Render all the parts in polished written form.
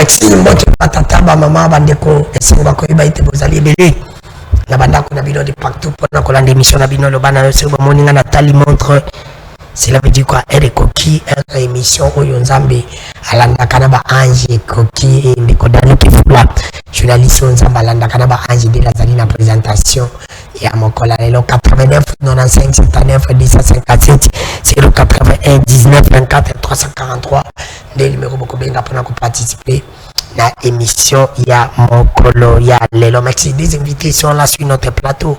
merci mbote patata ba mama bandeko esenga ko iba ite bozali belé na bandako na bino de partout pendant que l'émission na bino lo bana sur moninga Nathalie montre cela veut dire quoi elle coquille émission oyo nzambe alanda kana ba ange coquille et ndiko qui fula journaliste nzambe alanda kana ba ange de la zali na présentation ya mokola lelo 89 95 79 10 57 081 19 24 343 des numéros beaucoup benga pour participer na émission ya mokolo ya lelo. Merci des invités sont là sur notre plateau.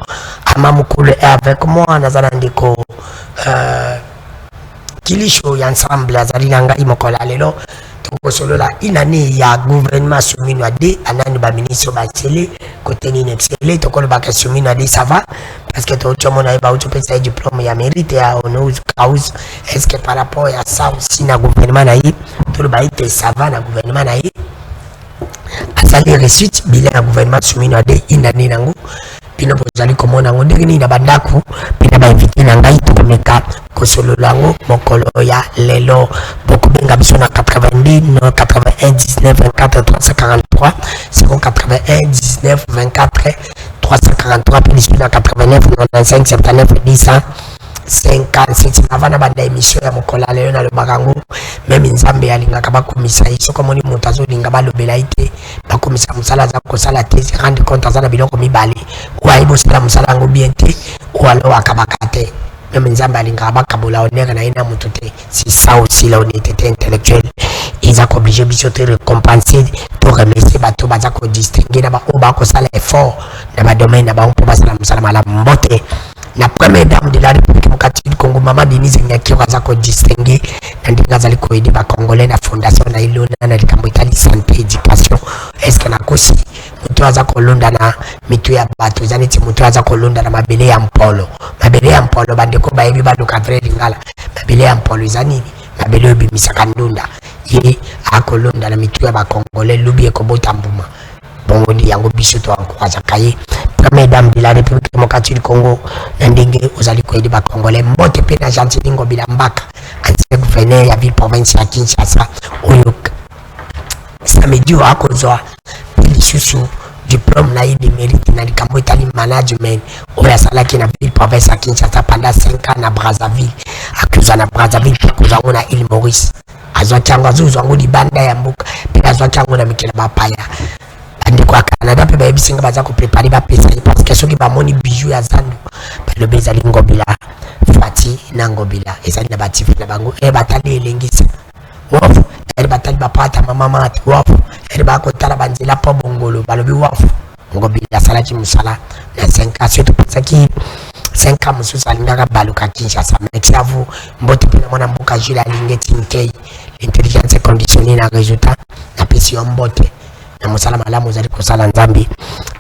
Amamukulu est avec moi nazana ndeko kilisho ya ensemble azali nanga imokola lelo toko solo la inani ya gouvernement soumino ade anani ba ministre ba télé côté ni excellé toko ba ka soumino ade ça va parce que tout le monde a ba utopesa diplôme ya mérite ya honor cause est-ce que par rapport à ça aussi na gouvernement na yi tout le ba ite ça va na gouvernement na yi asali réussite bilan ya gouvernement soumino ade inani nango pino bozali komona ngo ndenge na bandaku pina ba invité na ngai to komeka kosolo lango mokolo ya lelo beaucoup benga biso na 90 81 19 24 343 081 19 24 343 puis na 89 95 79 10 57 avant banda émission ya mokola lelo na le bakango même nzambe alinga kaba komisa iso komoni montazo linga balobela ite bakomisa musala za kosala tezi rendre compte za na biloko mibale wa ibo sala musala ngo bien te ou alors akabakate même nzambe alinga bakabola honneur na ina mutote c'est ça aussi la honnêteté intellectuelle ils ont obligé biso te récompenser to remercier bato baza ko distinguer na ba oba ko sala effort na ba domaine na ba on pas sala musala mala mbote. La première dame de la République démocratique du Congo, Maman Denise Nyaki, a distingué dans des gazales coïdés, Congolais, la fondation, la Ilona, la Italie, santé, éducation. Est-ce qu'on a aussi, Mutuaza Colonda, Mituya Bato, Zaneti Mutuaza Colonda, ma belé en polo, ma belé en polo, Bandeko Baebi Bado Cadre Lingala, ma belé en polo, Zanini, ma belé Bimisakandunda, Yé, à Colonda, la Mituya Congolais, Lubi et Kobotambuma. Bon, on dit, Bisoto encourage à Kaye. Première dame de la République démocratique du Congo, Ndenge, aux alliés de Congolais, Mote Pena Jantilingo Bilambaka, ancien gouverneur de la ville provinciale Kinshasa, Oyok. Ça me dit à cause de sous diplôme naï de mérite dans le Cambo Italie Management, où la salle qui est dans la ville provinciale Kinshasa pendant 5 ans à Brazzaville, accusé à Brazzaville, pour que nous Île Maurice. Azwachango Zuzwango di Banda Yambuka, puis Azwachango na Mikela Bapaya. Ndiko Canada pe ba bisinga baza ko préparer ba pesa parce que soki ba moni bijou ya zandu ba le bezali ngobila fati na ngobila ezali na batifi na bango e batali elengisa wofu e batali ba pata mama mati wofu e ba ko tala banzela po bongolo ba lobi wofu ngobila salaki musala na 5 ans surtout parce que 5 ans mususa lingaka baluka Kinshasa merci à vous mbote pina mona mboka jila lingeti nkei l'intelligence conditionnée na résultat na pression mbote na musala malamu zali kosala nzambi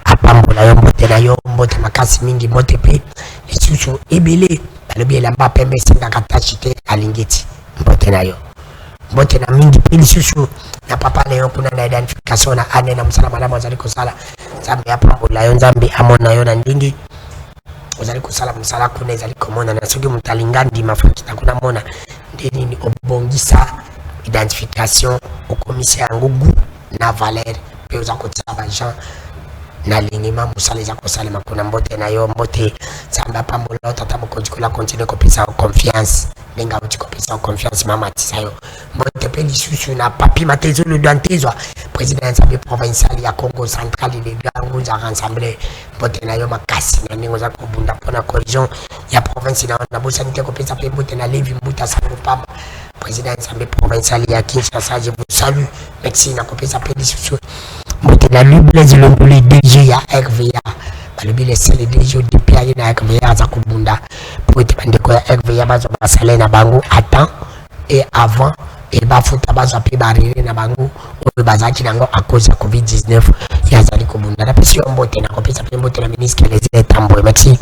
apambola yo mbote na yo mbote makasi mingi mbote pe lisusu ebele balobi elamba pembe singa katachite alingeti mbote na yo mbote na mingi pe lisusu na papa na yo kuna na identification na ane na musala malamu zali kosala nzambi apambola yo nzambi amona yo na ndingi ozali kosala musala kuna ezali komona na soki mutalingandi mafakita kuna mona ndeni obongisa identification okomisa yango gu na valeur pe oza kotia ba gens na lingima musala za kosala makuna mbote na yo mbote samba pambola tata mokonzi kola continue kopesa confiance lenga uti kopesa confiance mama tisayo mbote pe lisusu na papi matezo le dantezwa président de la provinciale ya Congo central de gangu za rassembler mbote na yo makasi na ningo za kubunda pona cohésion ya province na bosanite kopesa pe mbote na levi mbuta sango pamba président de la provinciale ya Kinshasa je vous salue merci na kopesa pe lisusu mbote na Blaise Longoli DG ya RVA balobi le sel DG depuis ayi na RVA za kubunda pour te bandeko ya RVA bazo basale na bango à temps et avant et ba futa bazo pe barire na bango o bazaki nango à cause de COVID-19 ya zali kubunda na pesi mbote na kopesa pe mbote na ministre les tambo merci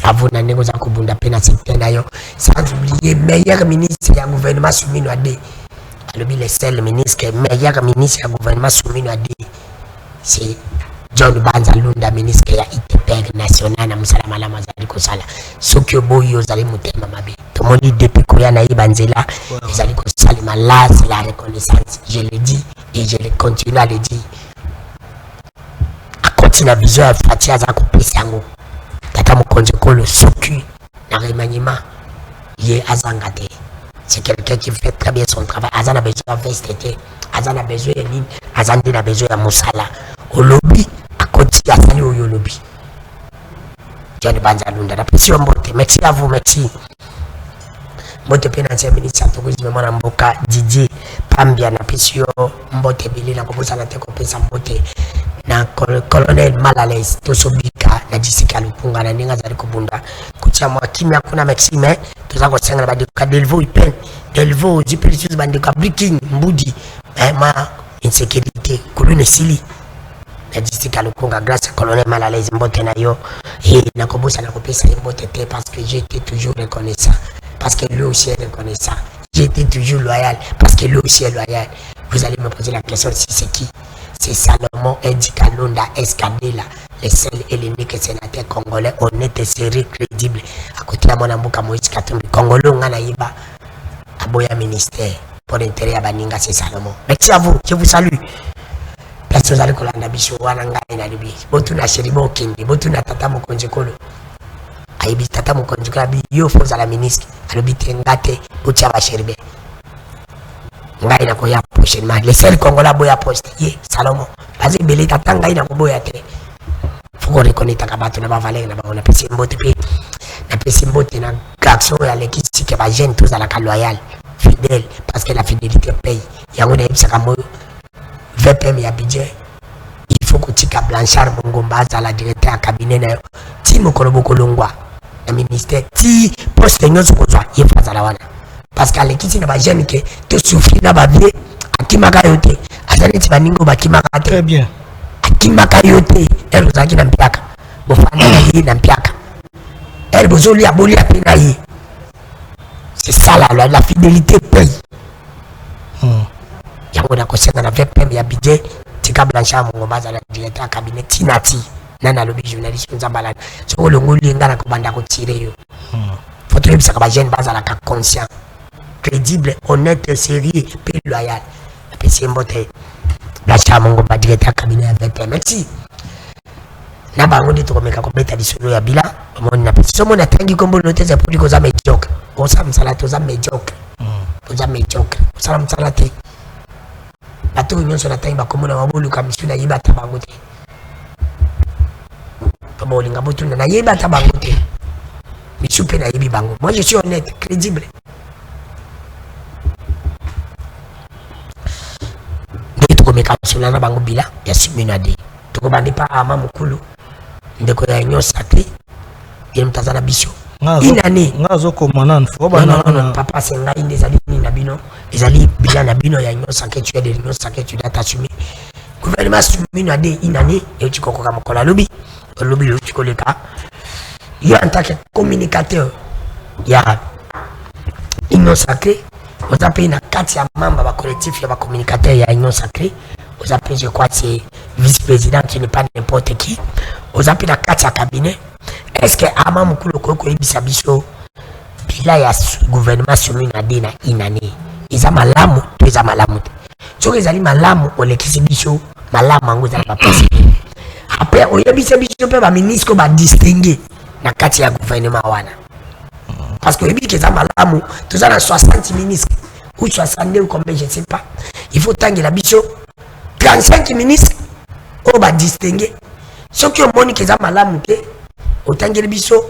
à vous na nego za kubunda pe na secteur na yo sans oublier meilleur ministre ya gouvernement Soumino Ade balobi le sel ministre meilleur ministre ya gouvernement Soumino Ade c'est John Banza Lunda ministre ya ITPR national na musala malama zali kosala soki boyo zali mutema mabe tout le monde dit depuis Koyana Ibanzela, ils allaient Salima. Là, c'est la reconnaissance. Je le dis et je le continue à le dire. À continuer à viser à Fatia Zako Pesango. Tata Mokonjeko le socu, le remaniement, il est Azangate. C'est quelqu'un qui fait très bien son travail. Azan a besoin de VSTT, Azan a besoin de ligne, Azan a besoin de Moussala. Au lobby, à côté, Azan au lobby. John Banzalunda, merci à vous, merci. Mbote pe ancien ministre ya tourisme mwana mboka Didier Pambia na pisio mbote bili na kobosa na teko pesa mbote na colonel Malalaise tosobika na Jessica Lupunga na ninga zali kubunda kutia mwa kimya kuna Maxime tuzako senga bandi ka Delvo Ipen Delvo jipelisius bandi ka Breaking Mbudi ma insécurité kulune sili na Jessica Lupunga grâce à colonel Malalaise mbote na yo et na kobosa na kopesa mbote te parce que j'étais toujours reconnaissant. Parce que lui aussi est reconnaissant. J'étais toujours loyal, parce que lui aussi est loyal. Vous allez me poser la question si c'est qui? C'est Salomon Edikalonda Escadela, le seul et l'unique sénateur congolais, honnête et sérieux, crédible. À côté de mon amouka Moïse Katumbi, Congolais, on a naïba, Aboya ministère, pour l'intérêt à Baninga, c'est Salomon. Merci à vous, je vous salue. Place aux allez kolanda biso, wananga ina libi. Botu na sheribo kindi, botu na tata mokonjekolo. Aibi tata mokonjuka bi yo foza la ministre alobite ngate butia ba sherbe ngai na ko ya prochainement les seuls congolais boya poste ye Salomon bazi bele tata ngai na ko boya te fuko reconnaître ka bato na ba valer na ba on a pesi mbote na garçon ya l'équipe qui va jeune tous à la loyal fidèle parce que la fidélité paye yango na ibisa kamo VPM ya budget. Il faut que Tika Blanchard Mongomba à la directeur à cabinet na ti mokolobo kolongwa na ministère ti poste nyonso kozwa ye faza la wana parce que l'équipe na ba jeune que te souffrir na ba vie akimaka yote azali ti baningo bakimaka très bien akimaka yote ero zaki na mpiaka bofana na ye na mpiaka ero bozoli aboli apena ye c'est ça la fidélité paye yango na kosenga na VPM ya budget Tika Blanchard Mongomba za la directeur à cabinet Tinati nana lobi journaliste nzambala so le ngoli ngana ko banda ko tirer yo faut que ça ba jeune base la conscient crédible honnête sérieux et loyal et c'est mbote Blanchard Mongomba directeur à cabinet avec merci na bango de to komeka ko beta lisolo ya bila moni na pesi so mona tangi kombo note za podi ko za mediocre ko sa msala to za mediocre to za mediocre sala msala te bato nyonso na tangi ba komona mabulu ka misuna yiba tabango te bolinga botuna na yeba tabango te misupe na yebi bango. Moi je suis honnête, crédible. Ndeko komeka sula na bango bila ya suminade to bandi pa ama mukulu ndeko ya nyosa te ye mtazana biso inane ngazo komana nfo non papa senga inde zali na bino ezali bila na bino ya nyosa ke tu de nyosa ke tu data sumi gouvernement sumino ade inane et tu kokoka mokola lobi lobi le tu koleka yo en tant que communicateur ya union sacrée vous appelez na kati ya membre ba collectif ya ba communicateur ya union sacrée vous appelez je crois c'est vice-président qui n'est pas n'importe qui vous appelez na kati ya cabinet est-ce que ama mukulu koko ebisa biso bila ya gouvernement sumino ade na inane iza malamu to iza malamu so ezali malamu olekisi biso malamu ngo za ba possible après oyebisa biso pe ba ministre ba distinguer na kati ya gouvernement wana parce que ebi keza malamu tous na 60 ministres ou 62 ou combien je sais pas il faut tanguer la biso 35 ministres o ba distinguer ce qui on moni keza malamu te o tanguer biso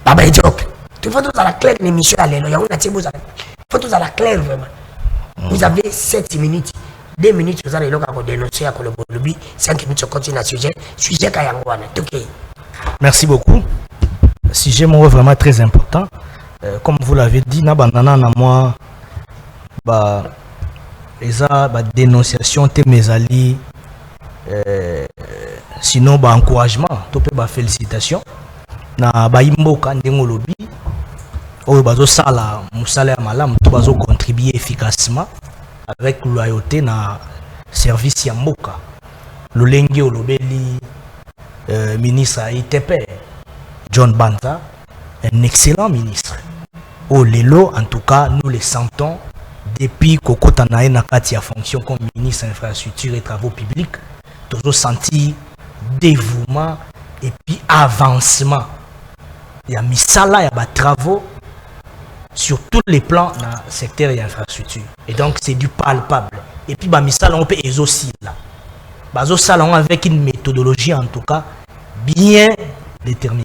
baba ejok tu faut tous à la claire l'émission alelo ya on a tibo za faut tous à la claire vraiment vous avez 7 minutes 2 minutes vous allez loka ko dénoncer à le lobby 5 minutes on continue à sujet kayangwana OK. Merci beaucoup. Sujet vraiment très important. Comme vous l'avez dit, na banana na moi ba eza ba dénonciation te mezali sinon ba encouragement to pe ba félicitations na ba imboka ndengo lobby oyo bazo sala musala ya malamu to bazo contribuer efficacement avec loyauté na service ya mboka lolenge olobeli ministre ITP John Banta, un excellent ministre. au Lelo, en tout cas, nous les sentons depuis Koko Tanae Nakati a fonction comme ministre infrastructure et travaux publics. Nous avons senti dévouement et puis avancement. Il y a misala, il y a des travaux sur tous les plans dans le secteur et infrastructure. Et donc, c'est du palpable. Et puis, misala, on peut aussi là. Salon avec une méthodologie en tout cas bien déterminée.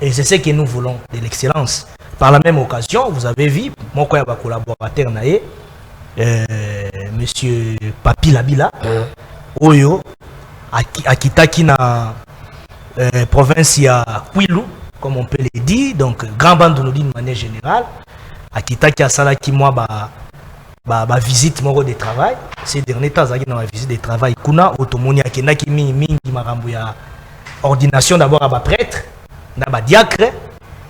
Et c'est ce que nous voulons de l'excellence. Par la même occasion, vous avez vu, mon collaborateur naé, monsieur Papi Labila, Oyo, Akitaki na province ya Kwilu, comme on peut le dire, donc grand bande de d'une manière générale, Akitaki a salaki moi visite moro de travail. Ces derniers temps, j'ai ma visite de travail. Kuna automoni akena ki mingi marambo ya ordination d'abord à prêtre, na diacre,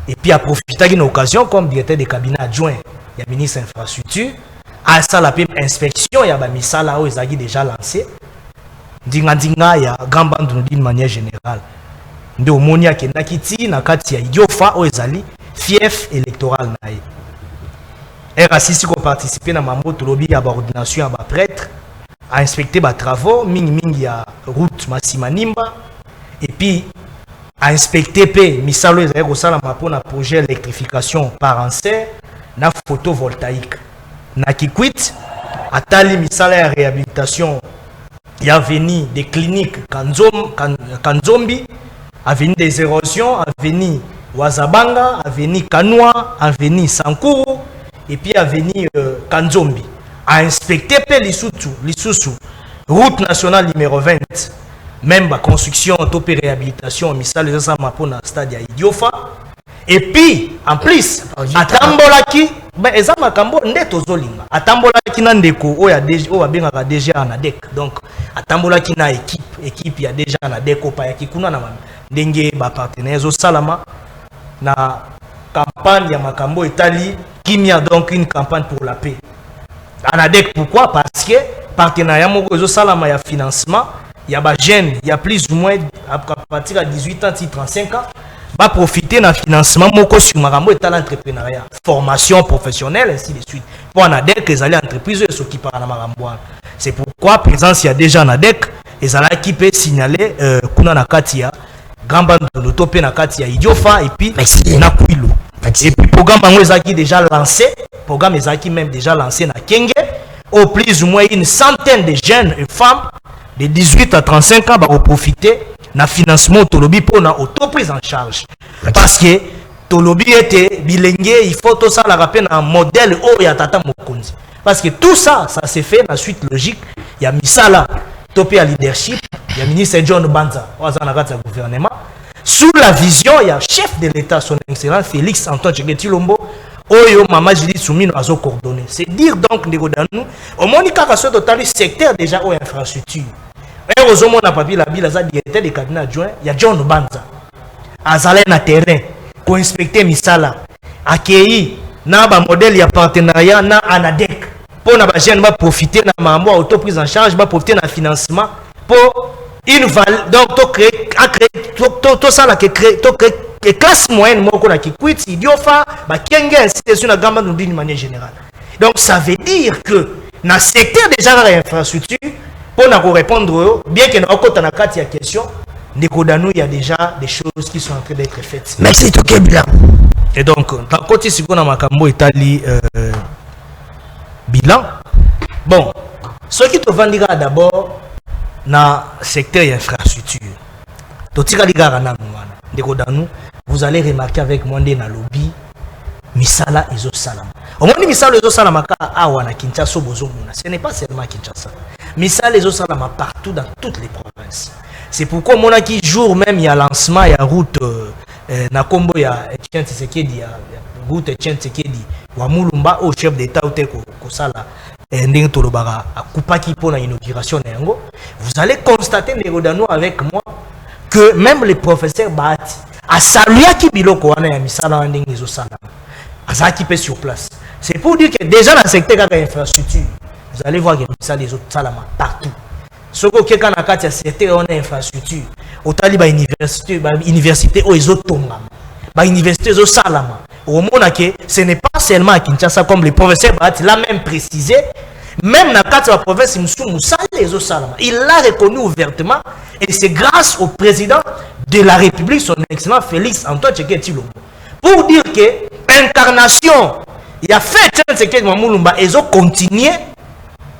et puis à profiter d'une occasion comme directeur de cabinet adjoint, il y a ministre infrastructure, à ça la inspection, il y a ba misala où ils déjà lancé. Dinga il y a grand bande d'une manière générale. Nde omoni akena kiti na kati ya idiofa où ils fief électoral nae. RACC qui participé dans ma moto lobby à l'ordination à prêtre, à inspecter les travaux, mingi à route Massimanimba, et puis à inspecter P, misalo les pour un projet d'électrification par answer, na photovoltaïque. Na kikwit, à tali misala à réhabilitation, il y a venu des cliniques Kanzombi, à venu des érosions, à venu Wazabanga, à venu Kanoa, à venu Sankuru, et puis à venir Kanzombi, à inspecter l'Issoussou, route nationale numéro 20, même la construction, topé réhabilitation, misal les ensembles pour le stade à Idiofa, et puis en plus, à Tambolaki, ben ezama kambo ndeto zolinga, à Tambolaki nandeko, o ya déjà en ADEC, donc à Tambolaki na équipe ya déjà en ADEC, pa ya kikuna na ndenge ba partenaires au Salama, na campagne ya makambo Italie, qui a donc une campagne pour la paix. En ADEC, pourquoi? Parce que partenariat Mogozo Salama, il y a financement, il y a des jeunes, il y a plus ou moins à partir de 18 ans, 35 ans, va profiter d'un financement Moko sur Marambo et l'entrepreneuriat, formation professionnelle, ainsi de suite. Pour en ADEC, les entreprises ceux qui parlent à Marambo. C'est pourquoi présence il y a déjà en ADEC, les alliés qui peuvent signaler Kuna Nakatia, Grand Band de l'Utopie Nakatia, Idiofa et puis Nakwilu. Et puis le programme est déjà lancé, le programme est même déjà lancé à Kenge, au plus ou moins une centaine de jeunes et femmes de 18 à 35 ans vont profiter du financement Tolobi pour une auto-prise en charge. Parce que Tolobi était bilingue, il faut tout ça la rappeler un modèle où il y a Tata Mokonzi. Parce que tout ça, ça s'est fait dans la suite logique. Il y a Misala, topé à leadership, il y a ministre John Banza, au gouvernement. Sous la vision, il y a chef de l'État, son excellence Félix Antoine Tshisekedi Tshilombo, Oyo Mama Judith Soumino a coordonné. C'est dire donc, au moins, il y a total secteur déjà aux infrastructures. Et heureusement, on a pas vu la ville, directeur des cabinets adjoints, il y a John Banza. Azalé na terrain, pour inspecter Misala, accueilli, na ba modèle, il y a partenariat, na ANADEC. Pour na ba jeune va profiter na mambo auto prise en charge, va profiter na financement pour une valeur. Donc, tout ça là qui crée, et classe moyenne, moi, qui quitte, idiofa, bah, Kenge, c'est une gamme d'une manière générale. Donc, ça veut dire que dans le secteur déjà de l'infrastructure, pour nous répondre, bien que nous avons une question, il y a déjà des choses qui sont en train d'être faites. Merci, Toké Bilan. Et donc, dans le côté, si on a un Italie bilan, bon, ce qui te vendira d'abord dans le secteur infrastructure, vous allez remarquer avec moi dans le lobby, Misala Ezo Salama. Au moins, Misala Ezo Salama, ce n'est pas seulement Kinshasa. Misala Ezo Salama partout dans toutes les provinces. C'est pourquoi mon qui jour même il y a lancement, il y a route Nakombo, il y a Etienne Tshisekedi, route Etienne Tshisekedi, Wamulumba au chef d'État ou Kosala, Ndeng Tolobara, à Kupaki pour l'inauguration. Vous allez constater avec moi que même les professeurs Bahati, à saluer qui biloko wana ya misala ndenge ezo sala azaki pe sur place. C'est pour dire que déjà dans le secteur de l'infrastructure, vous allez voir que misala ezo salama partout. Soko keka na kati ya secteur on infrastructure, otali ba université o ezo tonga. Ba université ezo salama. au monde que ce n'est pas seulement à Kinshasa comme le professeur Bahati l'a même précisé, même dans la province il l'a reconnu ouvertement et c'est grâce au président de la République, son excellent Félix Antoine Tshisekedi Tshilombo, pour dire que l'incarnation il a fait Tshisekedi Moulumba et ils ont continué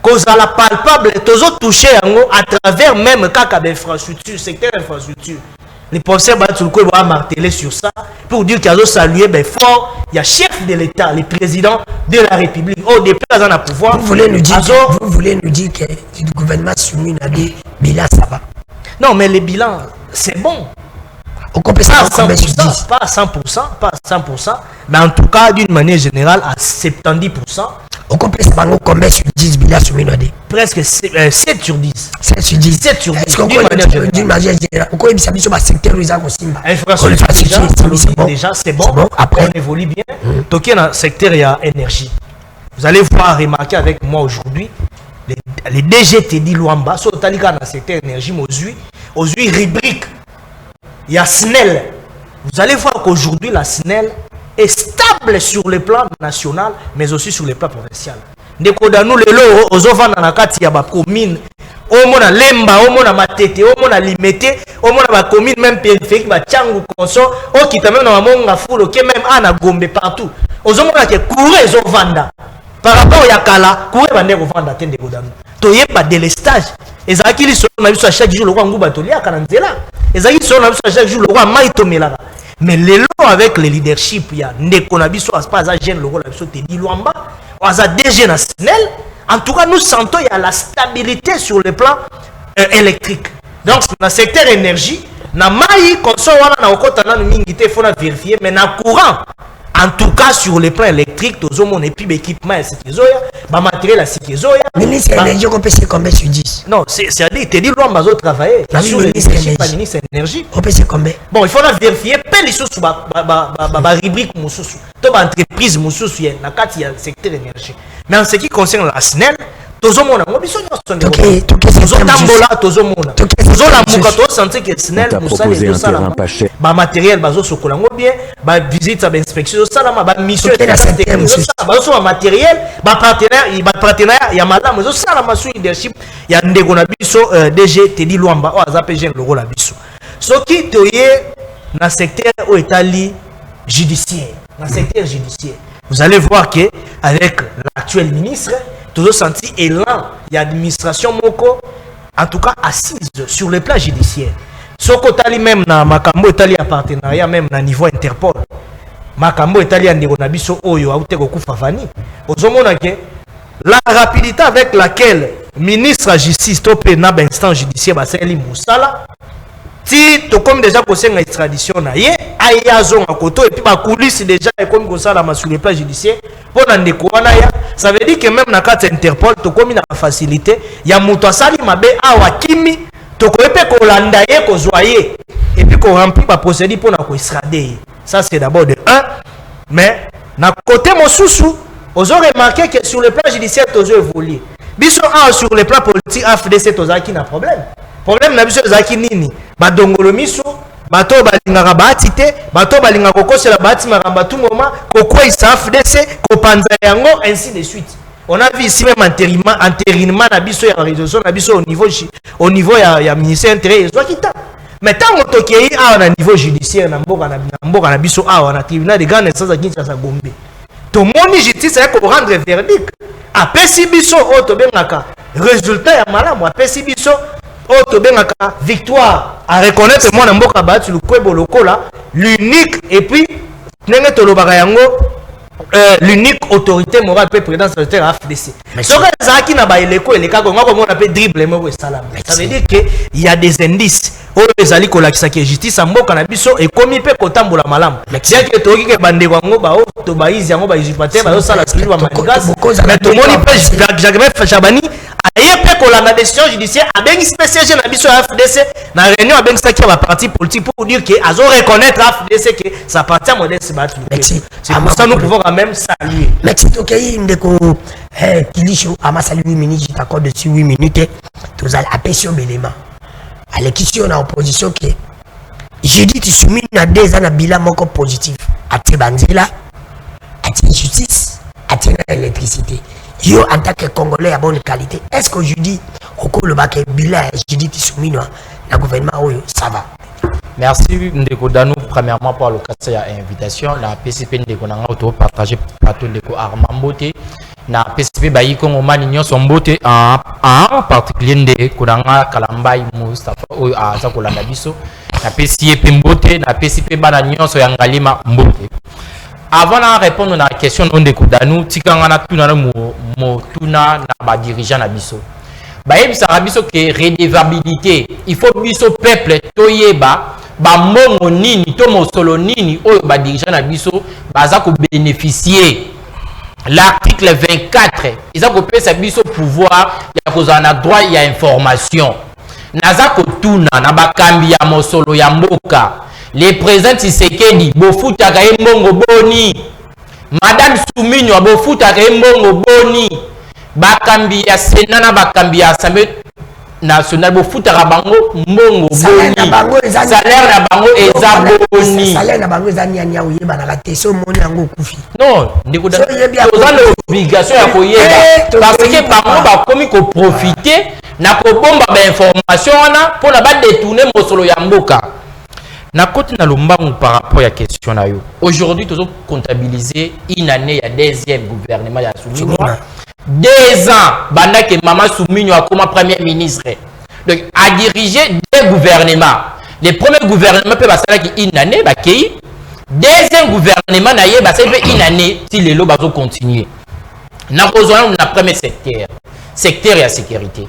cause à la palpable, ils ont touché à travers même l'infrastructure, secteur infrastructure. Les professeurs Batulko va marteler sur ça pour dire qu'ils ont salué fort. Il y a chef de l'État, le président de la République, au départ dans le pouvoir. Vous voulez nous dire que le gouvernement soumis a dit bilan ça va? Non, mais les bilans, c'est bon. Pas à 100%, pas à 100%, pas à 100%, mais en tout cas, d'une manière générale, à 70%. On peut savoir combien sur 10 bilans soumis à dit? Presque 7 sur 10. 7 sur 10. 7 sur 10. Est-ce qu'on peut d'une manière générale? On peut dire que le secteur où ils ont déjà, c'est bon. Après, on évolue bien. Donc, dans le secteur, il y a énergie. Vous allez voir, remarquer avec moi aujourd'hui, les DG Teddy Luamba, sur le secteur énergie, aujourd'hui, rubrique. Il y a SNEL. Vous allez voir qu'aujourd'hui, la SNEL est stable sur le plan national, mais aussi sur le plan provincial. Ndeko nous les lots, aux ovans dans la carte, il y a des communes. Au moins, Lemba, au moins, Matete, au moins, Limité, au moins, la commune, même périphérique, Tchangu, Konso, au qui même dans le monde, foule, qui même Anna Gombe partout. Aux hommes qui courent, ils ont vendu. Par rapport à Yakala, courez, ils vont vendre, Ndeko Danou. Toye pas délestage. Et ça qui sont à chaque jour le roi Ngouba Tolia Kananzela. Et ça qui sont à chaque jour le roi Maïtomela. Mais les lots avec le leadership, il y a Ndeko Nabiso, pas à gêne le rôle de Teddy Luamba, on a des nationaux. En tout cas, nous sentons qu'il y a la stabilité sur le plan électrique. Donc, dans le secteur énergie, na maï, comme ça, on a encore il faut vérifier, mais dans le courant, en tout cas sur le plan électrique, tous les gens et puis l'équipement, le matériel, le ministre de l'énergie, on peut se combien sur 10? Non, c'est-à-dire, tu dis, l'homme va travailler sur le ministre de l'énergie. On peut se combien? Bon, il faut vérifier, les choses sur la rubrique, toute entreprise, il y a le secteur énergie. Mais en ce qui concerne la SNEL, tous les gens ont besoin de matériel, visite, inspection, mission, matériel, partenaire, il y a madame, leadership, il y a un DG Teddy Luamba, le rôle à Bissou. Ce qui est dans le secteur judiciaire, vous allez voir que avec l'actuel ministre, tout senti élan, il y a l'administration Moko, en tout cas assise sur le plan judiciaire. Ce côté même dans Makambo Italie à partenariat, même à niveau Interpol. Makambo Italie en Negonabiso Oyo, Aoutegoku Favani. La rapidité avec laquelle le ministre de la Justice, topé dans l'instant judiciaire, Basseli Moussala, si tu comme déjà posé une extradition, Ayazon à côté, et puis ma coulisse déjà est comme ça sur le plan judiciaire, pour ça veut dire que même dans la carte Interpol, tu comme une facilité, il y a Moutouassali Mabe Awakimi, tu peux kolandaye, kozoyer, et puis qu'on remplit la procédure pour nous extrader. Ça c'est d'abord de 1, mais dans côté Moussousou, vous avez remarqué que sur le plan judiciaire, tu as évolué. Biso sur le plan politique, AFDC, tu as un problème. Problème na biso zaki nini badongolo miso bato balingaka batite bato balingaka kokosela bati maramba tout moment kokwa isaf dc kopanza yango ainsi de suite. On a vu ici même entérinement na biso ya résolution na biso au niveau ya ministère intérieur zo kita. Mais tant que tokei a na niveau judiciaire na mboka na biso a na tribunal de grande instance à Kinshasa Gombe. To moni justice ya ko rendre verdict. Apesi biso o to bengaka résultat ya malamu apesi biso victoire à reconnaître moi Mboka Batu le Kwebo Lokola l'unique et puis l'unique autorité morale peut président secrétaire AFDC. Ce qui n'a pas les cas on appelle dribble ça veut dire que il y a des indices les ali ko la justice à Mboka na biso et comme il peut kotambola malam bien que toki ke bande wango ba to baizi yango ba usurpateur ba sala skili ba mangas mais tout le monde peut jamais Chabani la décision judiciaire a bien spécialisé dans la FDC dans la réunion avec la parti politique pour dire qu'ils ont reconnaître la FDC que ça appartient à modèle. C'est pour ça que nous pouvons quand même saluer. Merci. Ok, Ndeko Kilisho, à ma salut 8 minutes, je t'accorde dessus 8 minutes. Tu as la pression d'éléments. À l'équipe, on a opposition que je dis tu soumis à des ans à bilan positif. À Tebanzela, batina électricité. Yo en tant que Congolais à bonne qualité, est-ce qu'aujourd'hui au cours le bac bilan Judith Soumino le gouvernement ça va? Merci Ndeko Danou premièrement pour l'occasion de l'invitation. La PCP Ndeko Nanga auto partager plateau Ndeko Armambote. Na PCP Bayi Kongo Manignon son beauté en particulier Ndeko Nanga Kalambai Mustafa à Zakolanda Biso. Na PCP Mbote, na PCP Banagnon so Yangalima Mbote. Avant de répondre à la question de Ndeko Danou, tikanga na tuna mo tuna na ba dirigeant na biso. Baye bisanga biso que redevabilité, il faut biso peuple toyeba ba mongo nini to mosolo nini oyo ba dirigeant na biso baza ko bénéficier l'article 24 ils ont pesa biso pouvoir ya kozana droit ya information naza ko tuna na bakambi ya mosolo ya mboka les présidents Tshisekedi bofuta ka mbongo boni madame Souminyo bofuta ka mbongo boni bakambi ya Sénat na bakambi ya Assemblée national bofutaka bango mbongo boni salaire na bango eza boni salaire na bango eza nyanya oyeba na kateso moni yango kufi non ndiko da toza l'obligation ya koyeba parce que bango bakomi ko profiter na ko bomba ba information wana pona ba détourner mosolo ya mboka na côté na lombangu par rapport à question na yo aujourd'hui tozo comptabiliser une année ya deuxième gouvernement ya Souminyo 2 ans banda que maman Souminyo a comme premier ministre donc a dirigé 2 gouvernements. Le premier gouvernement peut passer une année bakei deuxième gouvernement na ye passer une année si les lots bazo continuer na besoin na premier secteur ya sécurité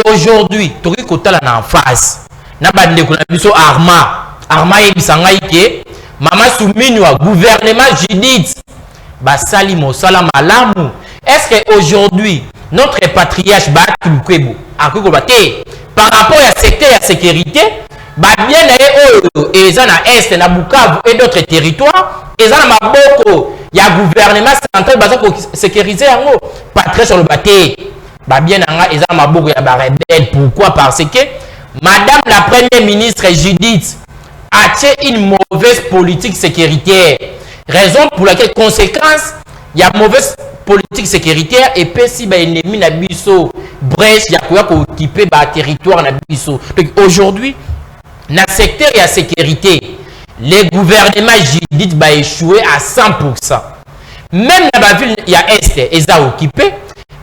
aujourd'hui toki kotala na en face na bande ko na biso arma ye bisanga ke maman Souminyo gouvernement Judith basali mosala malamu. Est-ce qu'aujourd'hui, notre patriarche Batulukwebo, par rapport à secteur de sécurité, bien et na Est, na Bukavu et d'autres territoires, et na Maboko, il y a gouvernement central pour sécuriser en haut. Pas très sur le bâté. Bien et na Maboko, il y a rebelle. Pourquoi? Parce que Madame la Première ministre Judith a une mauvaise politique sécuritaire. Raison pour laquelle, conséquence, il y a mauvaise politique sécuritaire et puis si ennemi na biso brèche ya ko occuper ba territoire na biso. Donc aujourd'hui na secteur ya sécurité les gouvernements Judith ba échoué à 100%. Même na ba ville ya Est eza occupé,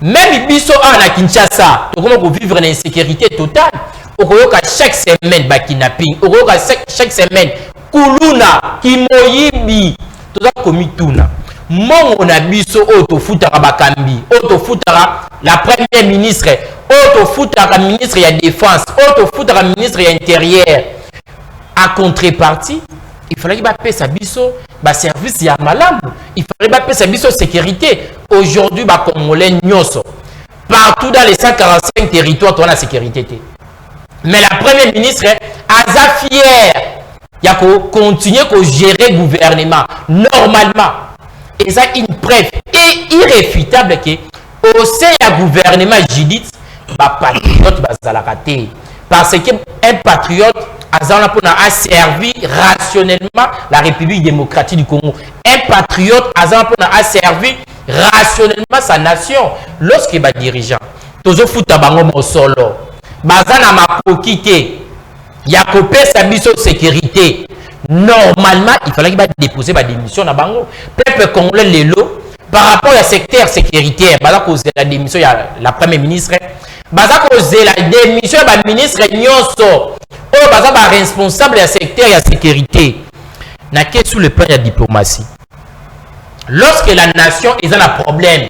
même biso na Kinshasa to comment vivre na insécurité totale. Okoyoka chaque semaine ba kidnapping, okoyoka chaque semaine kuluna kimoyibi toza komituna. Mongo na biso auto futaka bakambi auto futaka la première ministre auto futaka ministre ya défense auto futaka ministre ya intérieur à contrepartie il fallait ba pesa biso ba service ya malamu il fallait ba pesa biso sécurité aujourd'hui ba congolais nyoso partout dans les 145 territoires on a sécurité mais la première ministre aza fière ya ko continuer ko gérer gouvernement normalement. Et ça une preuve et irréfutable que au sein du gouvernement Judith, patriote bazalakate parce que un patriote a servi rationnellement la République démocratique du Congo. Un patriote a servi rationnellement sa nation lorsqu'il est dirigeant. Tozo futa bango mosolo. Bazana makokite. Yakopé sa mission de sécurité. Normalement, il fallait qu'il déposer ma démission na bango. Peuple congolais lelo par rapport au secteur sécuritaire, baza cause la démission ya la première ministre, baza cause la démission ya ministre nyonso. Oh baza ba responsable ya secteur ya sécurité. Na que sous le plan de la diplomatie. Lorsque la nation est dans un problème,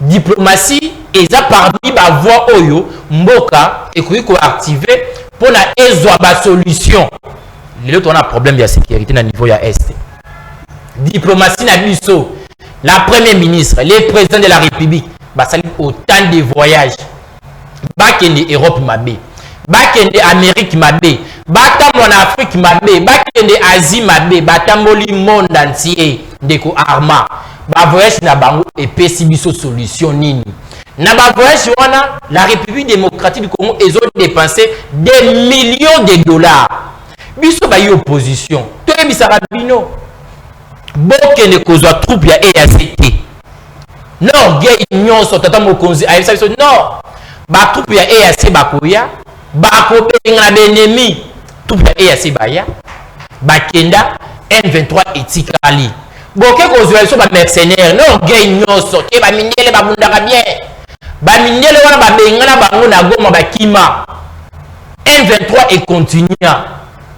diplomatie est parmi ba voix oyo mboka et ko activer pour la solution. On a un problème de sécurité à niveau ya Est. Diplomatie na biso, la première ministre, les présidents de la République, basali autant de voyages. Bakende Europe mabé, bakende Amérique mabé, batambo en Afrique mabé, bakende Asie mabé, batamboli monde entier deko arma. Ba voyage na bango et pesi biso solution nini. Na ba voyage wana la République démocratique du Congo ils ont dépensé des millions de dollars. Biso ba opposition to ebisaka bino bokende kozwa troupe ya EACT non gay nyonso tata mokonzi ayebisa biso non batroupe ya EAC bakoya bakobenga benemi troupe ya EAC baya bakenda M23 etikali boke kozwa biso ba mercenaire non gay nyonso te bamindele babundaka bien bamindele wana babengana bango na Goma bakima M23 et continue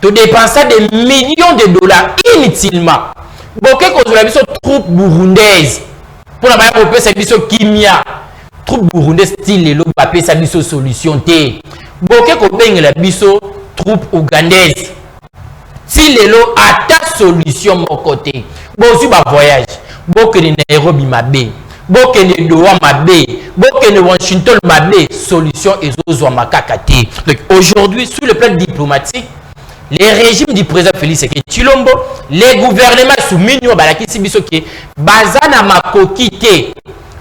de dépenser des millions de dollars inutilement boke kozwa biso troupe burundaise pour la baie service kimia troupe burundaise style le papier service solution té boke ko bengela biso troupe ougandaise si lelo ata solution mon côté bozu ba voyage boke ni Nairobi mabe boke ni Doha mabe boke ni Washington mabe solution ezozwa makaka té. Donc aujourd'hui sur le plan diplomatique les régimes du président Félix Tshisekedi les gouvernements soumis nous balaki sibiso ke bazana makoki te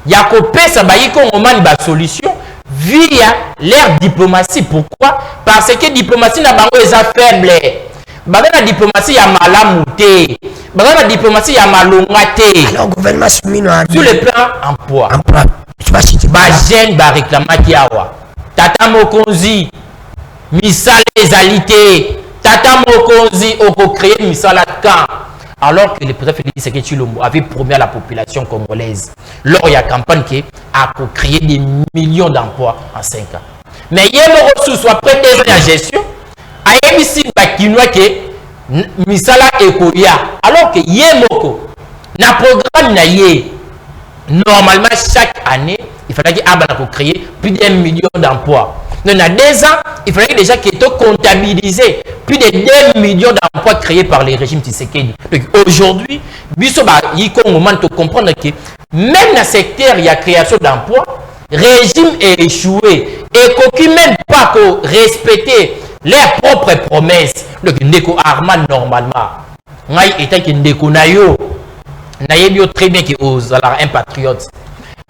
ya kopesa bayiko ngomani ba solution via leur diplomatie. Pourquoi? Parce que diplomatie na bango eza faible. Bazana diplomatie ya malamu te. Bazana diplomatie ya malonga te. Alors gouvernement soumis nous sur le plan emploi. Emploi. Tu vas citer ba jeune ba réclamaki awa. Tata Mokonzi misala ezalité. Tata Mokonzi oko créer misala camp. Alors que le président Félix Tshisekedi Tshilombo avait promis à la population congolaise lors de la campagne qui a créé des millions d'emplois en 5 ans. Mais il y a un après 2 ans de gestion, il y a ici Bakinois qui misala ekoya. Alors que Yemoko, na programme na ye, normalement chaque année, il fallait qu'il créer plus d'1 million d'emplois. Dans 2 ans, il fallait déjà qu'il soit comptabilisé plus de 2 millions d'emplois créés par les régimes Tshisekedi. Donc aujourd'hui, il faut comprendre que même dans le secteur, il y a création d'emplois, le régime est échoué et qu'on même pas respecter leurs propres promesses. Donc, Ndeko Arman normalement, Ngai étant que Ndeko Nayo, Nayo très bien que aux un patriote,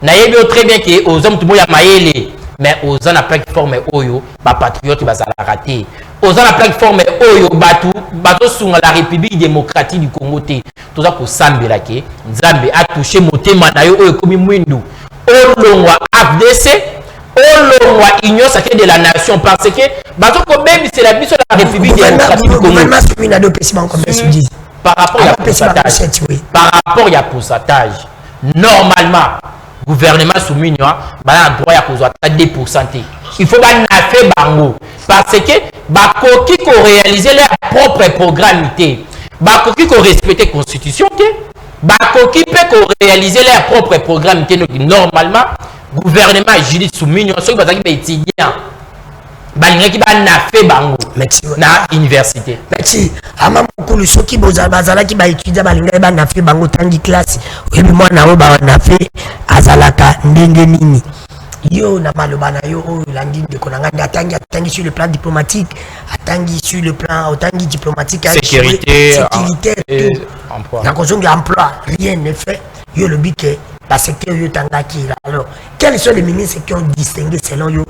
Nayo très bien que aux hommes tout le monde maïlé. Mais aux la plateforme Oyo, ba patriote va la rater. Aux la plateforme Oyo, bateau sur la République démocratique du Congo. Tout ça pour Sambela ke Nzambe a touché motema na yo Oyo komi mwindu. Olongwa FDC, Olongwa Union sacrée de la nation parce que bateau ko baby c'est la mission de la République démocratique du Congo. Par rapport à pourcentage. Par rapport à pourcentage. Normalement gouvernement soumis a droit à 2%. Il faut faire bango parce que bakoki ko réaliser leur propre programme bakoki ko respecter la constitution bakoki peut ko réaliser leur propre programme normalement gouvernement Judith soumis ceux qui bazaki ba étudiant balingaki ba na fait bango na université merci ama mukulu soki bazalaki ba étudiant balingaki ba na fait bango tangi classe oyebi mwana oyo ba na fait azalaka ndenge nini yo na maloba na yo oyo landi ndeko na ngandi atangi sur le plan diplomatique atangi sur le plan atangi diplomatique sécurité tout emploi na kozonga emploi rien ne fait yo le bique la secteur yo tangaki. Alors quels sont les ministres qui ont distingué selon yo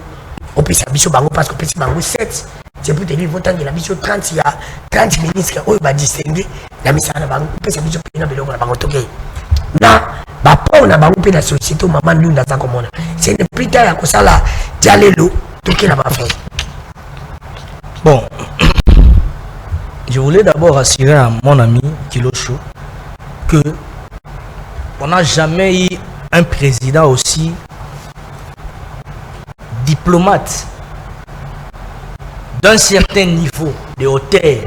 au plus biso bango parce que petit bango 7 c'est pour te dire votant de la biso 30 il y a 30 ministres qui ont distingué la misala bango plus biso pena beloko na bango toke na bapona bango pe na société maman lunda za komona c'est une plus tard ya kosala dialelo toke na ba faire. Bon, je voulais d'abord assurer à mon ami Kilosho que on n'a jamais eu un président aussi diplomate d'un certain niveau de hauteur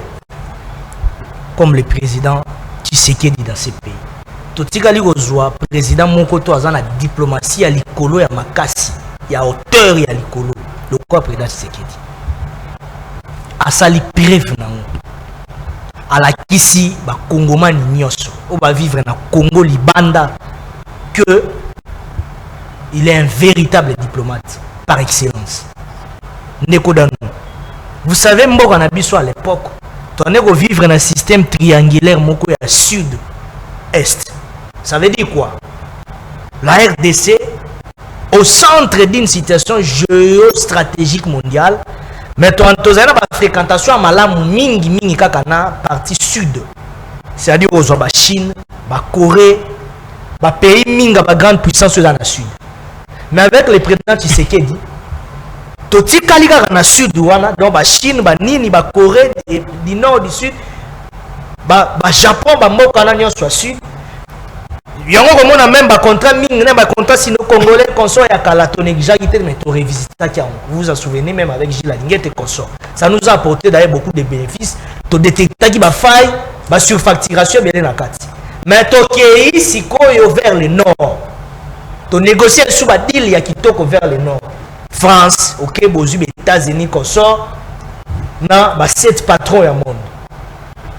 comme le président Tshisekedi dans ces pays. Totikali kozwa président Mokoto azana diplomatie ya likolo ya makasi ya hauteur ya likolo le quoi président Tshisekedi asali preuve nango ala kisi ba kongomani nyonso o ba vivre na Congo libanda que il est un véritable diplomate par excellence. Nekodano. Vous savez mboka na biso à l'époque, on est vivre dans un système triangulaire moko ya sud est. Ça veut dire quoi? La RDC au centre d'une situation géostratégique mondiale, mais on a une fréquentation à malamu mingi kaka na partie sud. C'est-à-dire aux Chine, Corée, ba pays minga ba grande puissance dans la sud. Mais avec le président Tshisekedi, toti kalika na sud wana, donc ba Chine, ba nini, ba Corée du nord du sud, ba Japon, ba mboka na nyonso ya sud. Yango comme on a même ba contrat minga, ba contrat sino congolais consort ya kalato négligé mais to revisiter qui vous vous en souvenez même avec Gilles Linguette consort. Ça nous a apporté d'ailleurs beaucoup de bénéfices. To détecter qui ba faille, ba surfacturation bien na kati. Mais to kei sikoyo vers le nord. To négocier sous ba deal ya kitoko vers le nord. France, OK, bozu États-Unis consort na ba 7 patrons ya monde.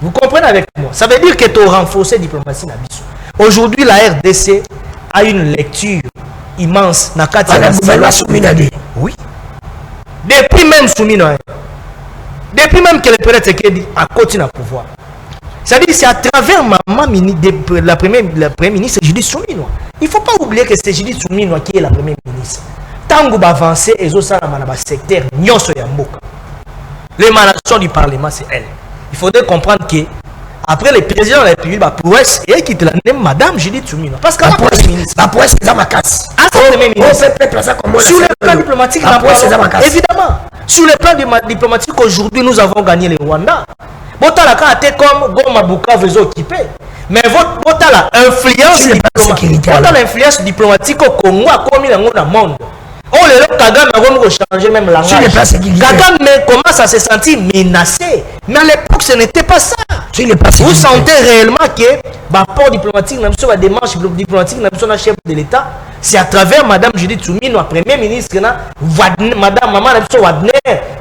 Vous comprenez avec moi? Ça veut dire que tu renforcer la diplomatie na biso. Aujourd'hui, la RDC a une lecture immense. Oui. Depuis même Soumino. Depuis même que le président a continué à pouvoir. C'est-à-dire c'est à travers la première ministre Judith Soumino. Il ne faut pas oublier que c'est Judith Soumino qui est la première ministre. Tant que vous avancez, et ça dans le secteur, l'émanation du Parlement, c'est elle. Il faudrait comprendre que après le président de la République, la prouesse, et qui te la nomme Madame Judith Soumino. Parce que la prouesse, c'est ma casse. Sur le plan diplomatique, évidemment. Sur le plan diplomatique, aujourd'hui, nous avons gagné le Rwanda. Votre comme Goma Bukavu est occupé. Mais votre influence diplomatique au Congo a commis dans le monde. Oh, le Kagame a changé même la langue. Kagame commence à se sentir menacé. Mais à l'époque, ce n'était pas ça. Vous sentez réellement que le port diplomatique, la démarche diplomatique, la chef de l'État, c'est à travers Madame Judith Soumino, la première ministre, Madame Maman Wagner,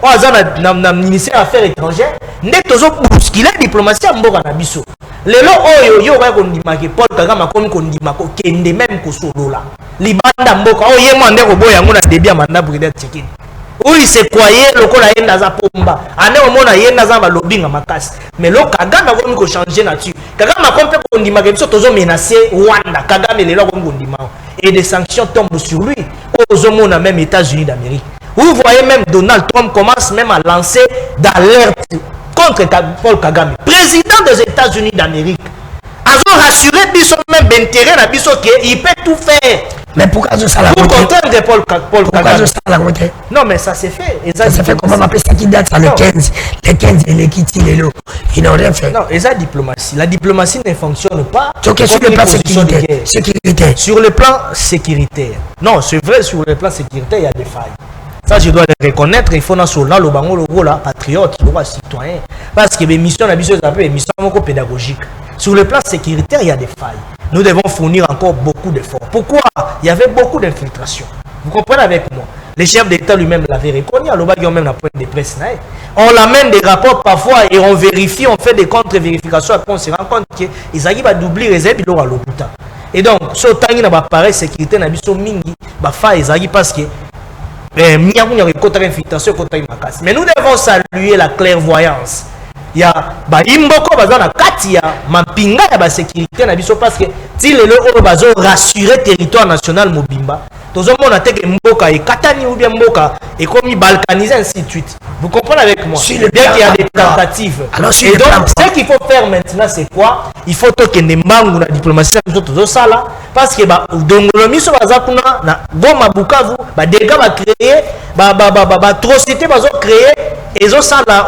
le ministère des Affaires étrangères, nous avons bousculé la diplomatie à Mboka Nabiso. Les lots, yo Paul Kagame a commis qu'on dit Kende même Kosolola. Libanda Mboka, oh yé mandé au boy, on a début à mandat pour être checké. Oui, c'est quoi yé, le col a yé naza pomba. Ane au monde a yé naza va lobbying à ma casse. Mais le Kagame a commis qu'on change nature. Kagame a compris qu'on dit Magebiso, toujours menacé Rwanda. Kagame est là qu'on dit et des sanctions tombent sur lui. Aux hommes, même États-Unis d'Amérique. Vous voyez même Donald Trump commence même à lancer d'alerte contre Paul Kagame, président des États-Unis d'Amérique. Ils ont rassuré Bisso même d'intérêt à Bisso qu'il peut tout faire. Mais pourquoi ça pour contraindre Paul Kagame? Non, mais ça s'est fait. Ça s'est fait comment on appelle ça qui date ça, le 15 et les Kitty, les lots. Ils n'ont rien fait. Non, et ça, diplomatie. La diplomatie ne fonctionne pas. Sur le plan sécuritaire. Sur le plan sécuritaire. Non, c'est vrai, sur le plan sécuritaire, il y a des failles. Ça, je dois le reconnaître. Il faut dans ce là, le bango, le rôle, patriote, le rôle citoyen. Parce que les missions, la mission, c'est une mission pédagogique. Sur le plan sécuritaire, il y a des failles. Nous devons fournir encore beaucoup d'efforts. Pourquoi? Il y avait beaucoup d'infiltration. Vous comprenez avec moi? Le chef d'État lui-même l'avait reconnu. À l'Oba, il y a même la pointe de presse. On l'amène des rapports parfois et on vérifie, on fait des contre-vérifications. Après, on se rend compte qu'ils arrivent à doubler les aides à l'hôpital. Et donc, ce temps, il y a un appareil sécurité, il y a un faille parce que mais nous devons saluer la clairvoyance. Il y a imboko bazana kati ya mapinga ya ba sécurité na biso parce que si le lo bazo rassurer territoire national mobimba tozo mona teke mboka et katani ou bien mboka et comme balkanisé ainsi de suite. Vous comprenez avec moi? Bien qu'il y a des tentatives. Alors, et donc ce qu'il faut faire maintenant c'est quoi? Il faut que les mangu na diplomatie tozo sala parce que ba dongolo miso bazakuna na Goma Bukavu ba dégâts va créer ba atrocité bazo créer. Ils ont ça là,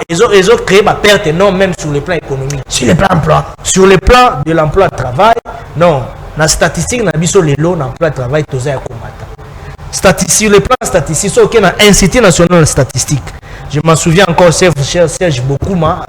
ils ont créé ma perte énorme même sur le plan économique. Sur le plan emploi. Sur le plan de l'emploi de travail, non. La statistique, n'a pas les lots d'emploi de travail, tout ça sur le plan statistique, c'est ok, l'Institut national de statistique. Je m'en souviens encore, Serge Bokouma,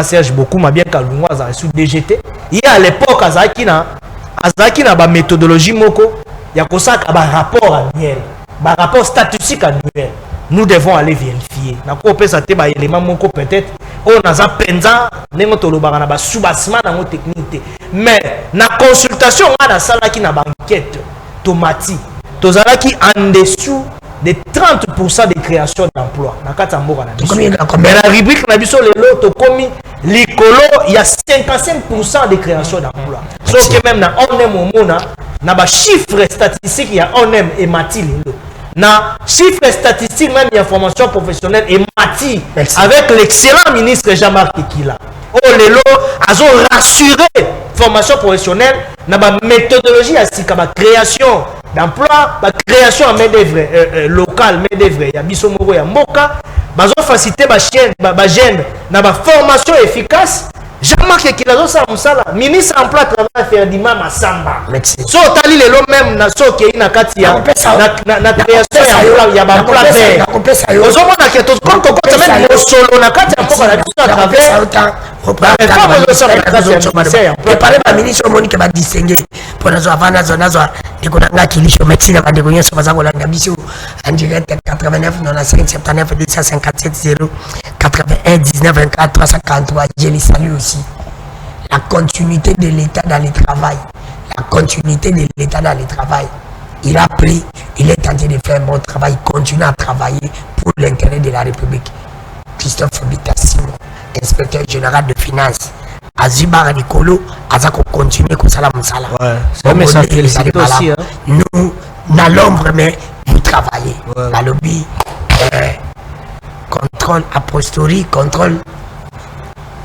Serge Bokouma, bien qu'Alunwa a sous DGT. Il y a à l'époque, Azaki na méthodologie moko, il y a ça un rapport annuel, un rapport statistique annuel. Nous devons aller vérifier. Na ko pesa te ba élément moko peut-être on a za penza nengo to lobaka na ba soubassement na mo technique. Mais na consultation on a sala ki na banquette tomati. Tozala ki en dessous de 30% de création d'emploi. Na kata mboka na biso. Mais la rubrique na biso lelo to komi likolo il y a 55% de création d'emploi. Sauf que même na onem omona na ba chiffre statistique il y a onem et mati lelo. Na chiffre statistique même information professionnelle et mati avec l'excellent ministre Jean-Marc Tekila. Oh lelo azo rassuré formation professionnelle, na ba méthodologie à sika ba création d'emploi, ba création en main d'œuvre locale, main d'œuvre ya biso moko ya mboka, bazo faciliter ba chaîne ba jeune na ba formation efficace. Jean-Marc Kilazo sa musala, ministre emploi travail Ferdinand Massamba. So tali lelo même na so ke ina kati ya na création ya ba emploi vert. Ozomona ke to comme to même solo na kati ya mboka na biso à travers parler ba ministre Monique ba distinguer pour nazo avana zona zo de konanga kilisho médecine ba de konyo so bazako la biso en direct 89 95 79 257 0 81 19 24 343. Je les salue aussi. La continuité de l'État dans le travail. La continuité de l'État dans le travail. Il a pris, il est en train de faire un bon travail, il continue à travailler pour l'intérêt de la République. Christophe Bitassimo, inspecteur général de finances. Azubar Nicolo, Azako continue comme ça la Moussala. Mais ça félicite aussi. Nous, dans l'ombre, mais vous travaillez. La lobby, contrôle a posteriori, contrôle.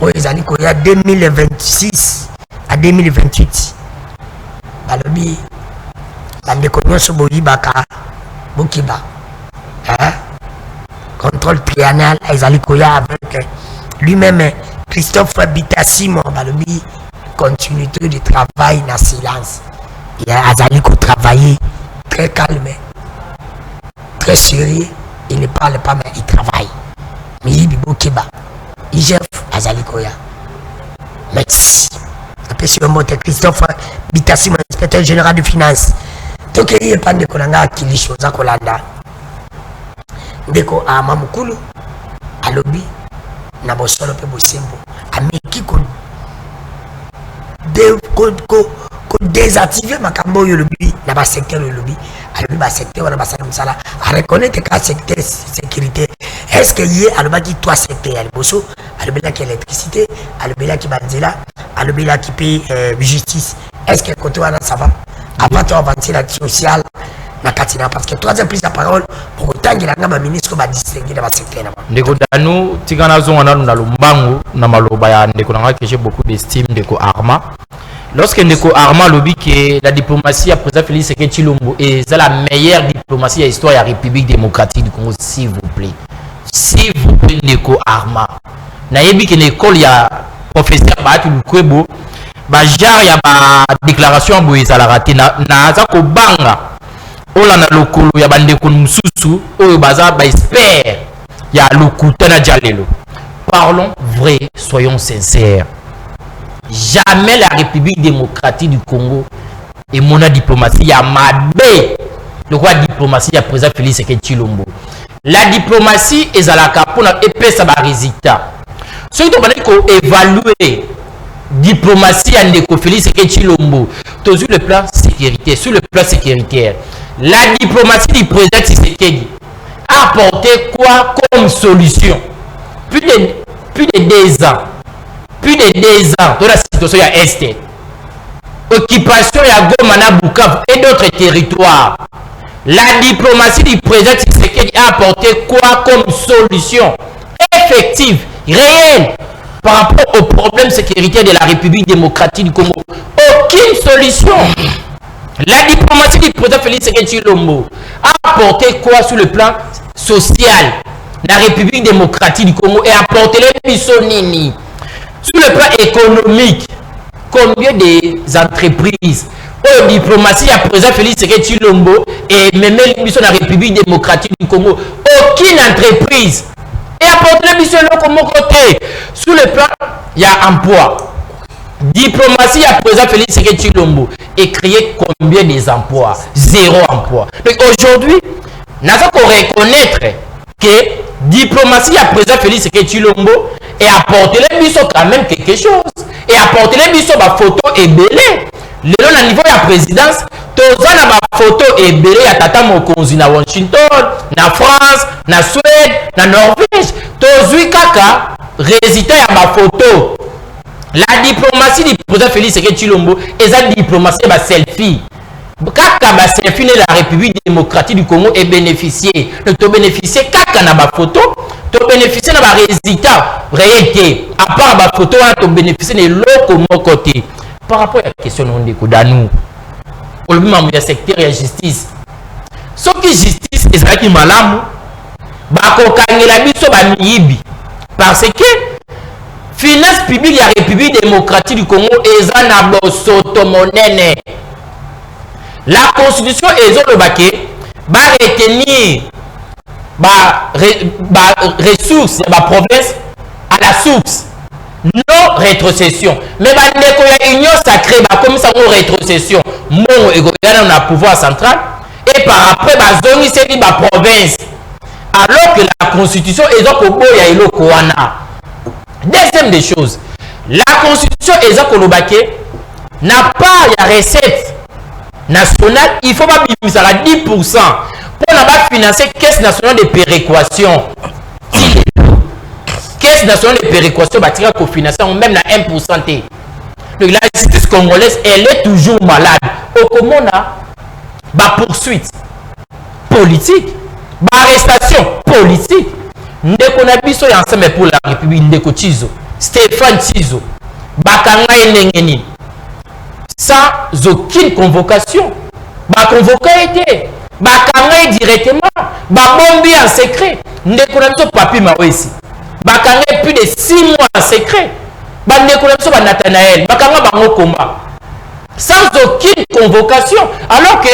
Il y a 2026 à 2028. La lobby, la déconnaissance Boyibaka, Bokiba. Contrôle triennal, il avec lui-même. Christophe Bitassimo, balobi continuité de travail dans silence. Il y a Azali qui travaille très calme, très sérieux. Il ne parle pas, mais il travaille. Mais il bibo kiba. Il chef Azali Koya. Merci. Après sur le mot Christophe Bitassimo, inspecteur général de finances. Donc il n'y a pas de konanga qui chose à Kolanda. Deko a Mamukulu, à lobby. Na bosolo pe bosembo ameki ko désactiver makambo yo lobby na ba secteur yo lobby alobi ba secteur na ba sala a reconnaître ka secteur sécurité est-ce que yé aloba ki trois secteurs ya boso alobi la ki électricité alobi la ki banzela alobi la ki paye justice est-ce que côté wana ça va avant de avancer la sociale na katina parce que troisième prise de parole pour autant qu'il a un ministre va distinguer dans le secteur là. Ndeko danu tigana zonga na lumbangu na maloba ya ndeko nanga que j'ai beaucoup d'estime ndeko Arma. Lorsque ndeko Arma lobi que la diplomatie à président Félix Tshisekedi Tshilombo est la meilleure diplomatie de l'histoire de la République démocratique du Congo, s'il vous plaît. S'il vous plaît ndeko Arma. Na yebi que l'école ya professeur Bahati Lukwebo ba genre ya ba déclaration boye za la raté na za ko banga. Ola na lokolo ya bandeko mususu oyo baza ba expert ya lokuta na jalelo. Parlons vrai, soyons sincères. Jamais la République démocratique du Congo et mon diplomatie ya mabe. Le roi diplomatie ya président Félix Tshisekedi Tshilombo. La diplomatie est à la capona épais ça ba résultat. Ce qui doit ko évaluer diplomatie ya ndeko Félix Tshisekedi Tshilombo sur le plan sécurité, sur le plan sécuritaire. La diplomatie du président Tshisekedi a apporté quoi comme solution? Plus de 2 ans. Plus de 2 ans dans la situation à Est. Occupation à Goma na Bukavu et d'autres territoires. La diplomatie du président Tshisekedi a apporté quoi comme solution effective, réelle par rapport aux problèmes sécuritaires de la République démocratique du Congo? Aucune solution. La diplomatie du président Félix Tshisekedi Tshilombo a apporté quoi sur le plan social? La République démocratique du Congo et apporté les bisonini. Sur le plan économique, combien d'entreprises la diplomatie à président Félix Tshisekedi Tshilombo et même la République démocratique du Congo? Aucune entreprise. Et apporté les bisonini comme côté. Sur le plan, il y a emploi. Diplomatie à président Félix Tshisekedi Tshilombo et créer combien des emplois? 0 emploi. Donc aujourd'hui, nous avons reconnaître que diplomatie à président Félix Tshisekedi Tshilombo et apporter les bisous quand même quelque chose. Et apporter les bisous ma photo et belé. Le niveau de la présidence, tous les photo et belé à Tata Mokonzi na Washington, na France, na Suède, na Norvège. Tous les kaka résultat à ma photo. La diplomatie du président Félix Tshisekedi Tshilombo est la diplomatie de selfie. Kaka ba selfie de la République démocratique du Congo est bénéficié. Donc tu bénéficier kaka na ba photo, tu bénéficier na ba résultat réalité. À part ba photo, tu bénéficier de l'autre côté. par rapport à la question de Kodanou, au même secteur de la justice, ce qui justice est ça qui malamu, parce que finance publique de la République démocratique du Congo est un sotomonene. La constitution est va retenir ressources de la province à la source. Non rétrocession. Mais il y a une union sacrée, comme ça, non rétrocession. Mon on a pouvoir central. Et par après, c'est la province. Alors que la constitution est deuxième des choses. La constitution est n'a pas la recette nationale. Il faut pas bimer ça à 10% pour financer la caisse nationale de péréquation. Caisse nationale de péréquation va tirer cofinancement même à 1%. Donc la justice congolaise, elle est toujours malade. Au comment on a poursuite politique, arrestation politique. Ndeko na biso ya ensemble pour la République, Ndeko Chizo, Stéphane Chizo, bakanga enengeni sans aucune convocation. Convoqué était, bakanga directement, bombi en secret. Ndeko na biso papi mawesi. Bakanga plus de 6 mois en secret. Ndeko na biso Nathanaël, bakanga bango combat. Sans aucune convocation, alors que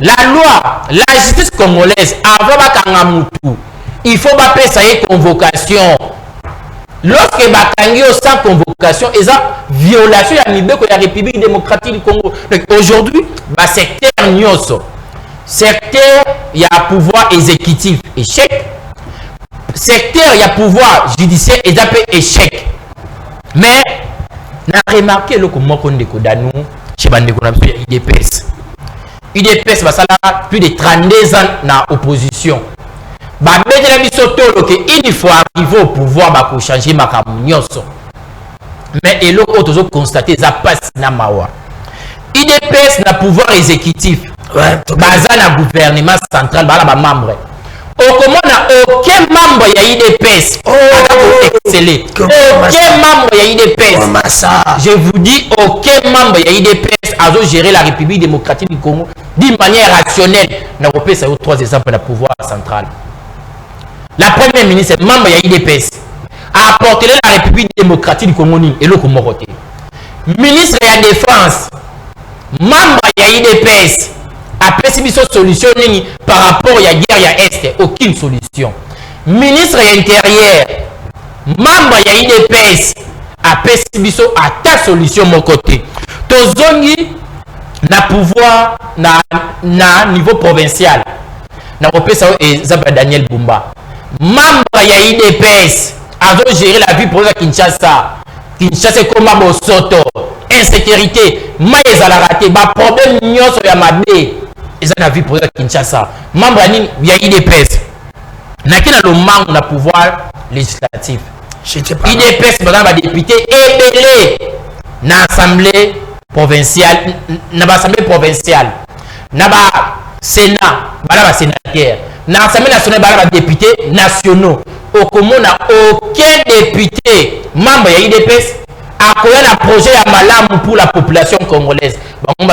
la loi, la justice congolaise, avant bakanga mutu, il faut pas payer convocation. Lorsque bakangio sans convocation, il y a violation de la République démocratique du Congo. Aujourd'hui, secteur nyoso, secteur il y a pouvoir exécutif échec, secteur il y a pouvoir judiciaire et échec. Mais on a remarqué le comment on décodanou chez Bandeko na IDPS. IDPS va ça plus de 32 ans dans l'opposition. Il faut arriver au pouvoir pour changer ma camunioso. Mais il faut toujours constater que ça passe dans Mawa. IDPS n'a pouvoir exécutif. Baza na gouvernement central, bala membre. Comment aucun membre y a IDPS. Exceller. Aucun membre y a IDPS. Je vous dis, aucun membre y a IDPS a gérer la République démocratique du Congo d'une manière rationnelle. N'a pas ça 3 exemples de pouvoir central. La première ministre, membre de l'IDPS, a apporté la République démocratique du Congo et le Comoroté. Ministre de la Défense, membre de l'IDPS, a précisé une solution par rapport à la guerre à Est. Aucune solution. Ministre de l'Intérieur, membre de l'IDPS, a précisé à ta solution mon côté. Tozongi n'a pouvoir na niveau provincial. N'a pas ça Daniel Bumba. Membre ya IDPS a géré la vie pour la Kinshasa. Kinshasa comme Bosoto, insécurité, mais à la raté, problème nyonso ya mabe. Ils ont la vie pour la Kinshasa. Membre ya IDPS. Na kina le manque na pouvoir législatif. IDPS va député ébélé na assemblée provinciale, na Sénat, ba sénateur. Dans l'Assemblée nationale, il y a des députés nationaux. Au Congo, aucun député membre de l'IDPS a un projet à malam pour la population congolaise. Donc,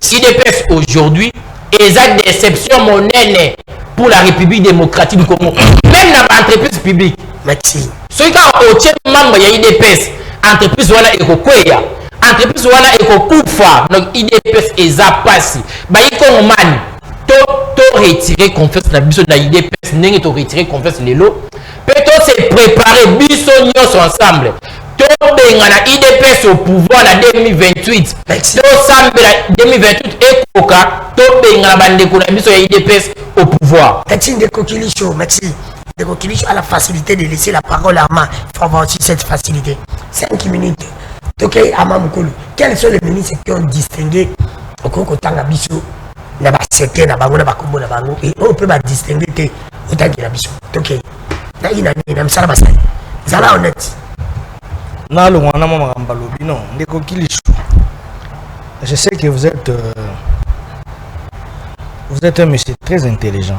l'IDPS aujourd'hui est une déception monnaie pour la République démocratique du Congo. Même dans l'entreprise publique. Merci. Ceux qui ont membre de l'IDPS, entreprise voilà et entreprise voilà et donc IDPS est à passer. Retirer confiance dans biso na IDPS n'engé to retirer confiance lelo peut-être se préparer biso nyos ensemble to benga na IDPS au pouvoir na 2028 to sambe na 2028 et koka to benga na bandeko na biso ya IDPS au pouvoir. Merci Ndeko Kilisho, merci. Ndeko Kilisho a la facilité de laisser la parole à Ama. Il faut avoir aussi cette facilité. 5 minutes. Ok, Ama Mukulu. Quels sont les ministres qui ont distingué au Congo Tanga biso? Na ba secteur na bango na ba kombo na bango et on peut pas distinguer que autant que la biso. OK. Na ina ni na msala basali. Zala honnête. Na lo wana mama ngambalobi non, Ndeko Kilisho. Je sais que vous êtes un monsieur très intelligent.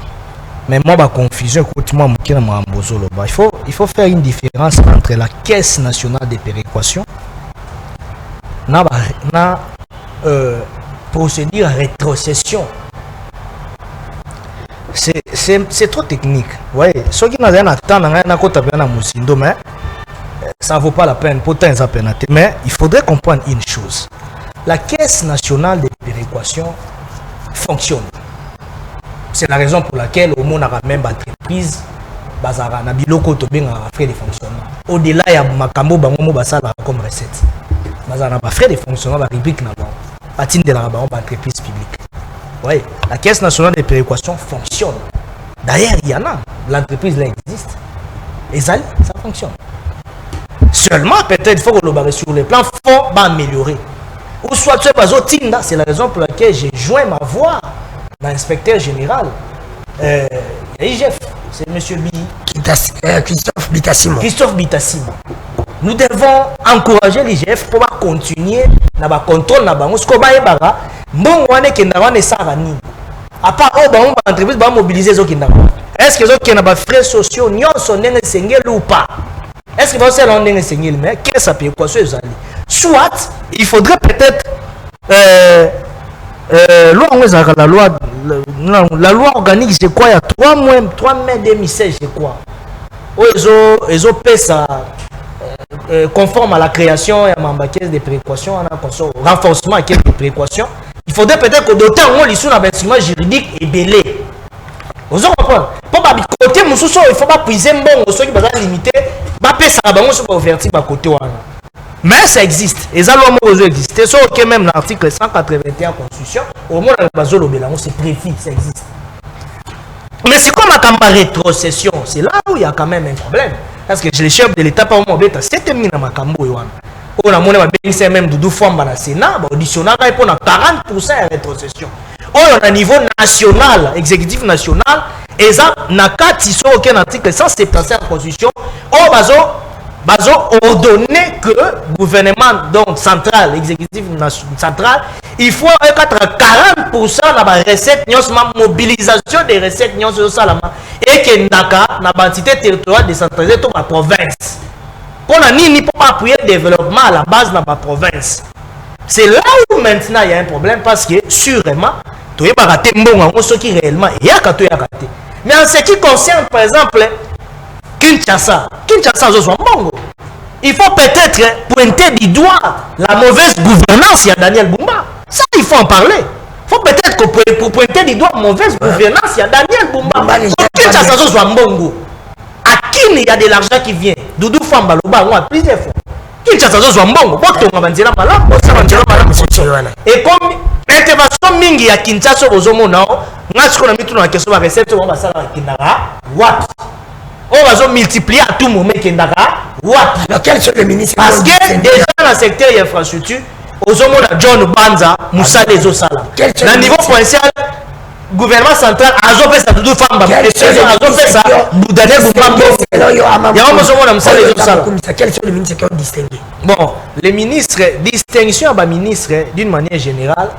Mais moi ba confusion côté moi mukina mambozolo ba. Il faut faire une différence entre la Caisse nationale de péréquation na procédure rétrocession. C'est trop technique. Ouais, ceux qui n'ont rien à attendre, mais ça ne vaut pas la peine. Pourtant, ça peine. Mais il faudrait comprendre une chose. La Caisse nationale de péréquation fonctionne. C'est la raison pour laquelle au monde a même entreprise bazara na biloko to benga frais de fonctionnement. Au-delà ya makambo bango basala comme recette. Bazara ba frais de fonctionnement ba rubrique na ba. Patine de la ba entreprise publique. Oui, la Caisse nationale de péréquation fonctionne. D'ailleurs, il y en a. L'entreprise là existe. Et ça fonctionne. Seulement, peut-être il faut que le barre sur les plans, il faut améliorer. Ou soit tu es pas au Tinda, c'est la raison pour laquelle j'ai joint ma voix à l'inspecteur général. IGF, c'est M. Christophe Bitassimo. Christophe Bitassimo. Nous devons encourager l'IGF pour continuer dans le contrôle de ce qu'on va faire. Bon, on est à part l'entreprise va mobiliser les autres. Est-ce que les autres ont des frais sociaux ou pas? Est-ce que vous avez des frais mais qu'est-ce que ça peut quoi? Soit, il faudrait peut-être la loi organique, c'est quoi? Il y a 3 mai 2016, c'est quoi? Ils ont payé ça conforme à la création et à ma caisse de précaution, renforcement à caisse de précaution. Il faudrait peut-être que d'autant on l'issue d'un instrument juridique et belé. Vous comprenez? Pour pas côté il faut pas puiser bon ceux qui sont limités, pas payer ça ba on se ouvertir ba côté wana. Mais ça existe. Et ça doit exister. Sauf que même l'article 181 Constitution, au moins c'est prévu, ça existe. Mais c'est comme la rétrocession, c'est là où il y a quand même un problème. Parce que les chefs de l'État, par exemple, c'est terminé dans ma cambo. On a monnaie même de 2 fois dans le Sénat, auditionnel, pour 40% de rétrocession. On a un niveau national, exécutif national, et ça, n'a qu'à tisser aucun article 175 de la Constitution. On va ordonner que le gouvernement donc, central, exécutif central, il faut être à 40% de la recette, la mobilisation des recettes, et que l'entité territoriale décentralisée dans la province. Pour ne pas appuyer le développement à la base de la province. C'est là où maintenant il y a un problème parce que sûrement, tu n'as pas raté ce qui réellement il y a raté. Mais en ce qui concerne par exemple Kinshasa, il faut peut-être pointer du doigt la mauvaise gouvernance de Daniel Bumba. Ça, il faut en parler. Il faut peut-être que pour pointer du doigt la mauvaise gouvernance de Daniel Bumba. Kinshasa, à qui il y a de l'argent qui vient? Doudou Famba, plusieurs fois. Kinshasa, et comme intervention mingi ya Kinshasa ozomona ngasi na mitu na question ba recette on va ça what on va multiplier à tout moment kendaka what quel sont les ministres parce que déjà dans le secteur infrastructure ozomona John Banza Moussa les osala na niveau provincial gouvernement central azo fait ça Doudou Famba azo fait ça Daniel Bumba ya ozomona Moussa les osala. Quels sont les ministres qui ont distingué? Bon, les ministres, distinction à ministre d'une manière générale,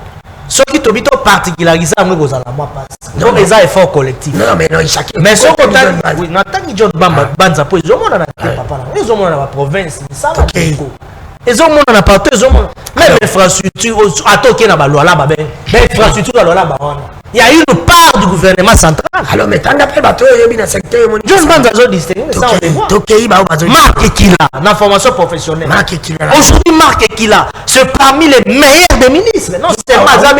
ceux qui sont plutôt particularisés à moi, donc les efforts collectifs. Non, mais non, chacun. Mais ce qu'on a, oui, Nathan John Banza, ils ont mon ils ont mon la province, ça va. Ils ont mon partout, ils ont même l'infrastructure, à toquer dans la loi là, l'infrastructure dans la loi là. Il y a une part du gouvernement central. Alors, mais tant qu'après, il y a un secteur. John Banza a distingué, ça on le voit. Marc Ekila, l'information professionnelle. Aujourd'hui, Marc Ekila, c'est parmi les meilleurs des ministres. Non, c'est pas ça,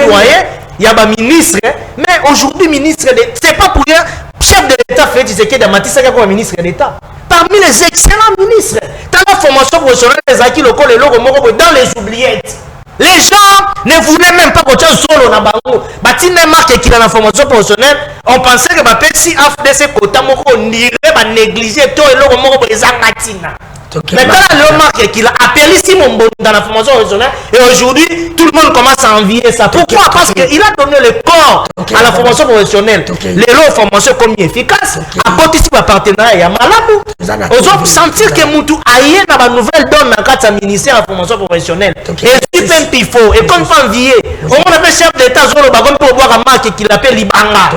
il y a un ministre, mais aujourd'hui, ministre, c'est pas pour rien, chef de l'État, fait Tshisekedi Matissa comme ministre d'État. Parmi les excellents ministres, dans la formation professionnelle des acquis locaux, les locaux, dans les oubliettes. Les gens ne voulaient même pas que tu aies solo na bango. Batine marque qui dans la formation professionnelle, on pensait que ma petit AFDC quota moko n'irait pas négliger tout et l'eau moko pour les angatina. Maintenant, le marque qu'il a appelé Simon Bon dans la formation professionnelle et aujourd'hui, tout le monde commence à envier ça. Pourquoi? Parce qu'il a donné le corps à la formation professionnelle. Les lots formation comme efficace, à côté de ce partenariat, il y a malabou. Ils ont sentir que Moutou aïe dans la nouvelle donne dans le cadre de ministère de la formation professionnelle. Et super pifo, et comme on envié, on appelle chef d'État, Zolo Bagon pour voir un marque qu'il appelle Libanga.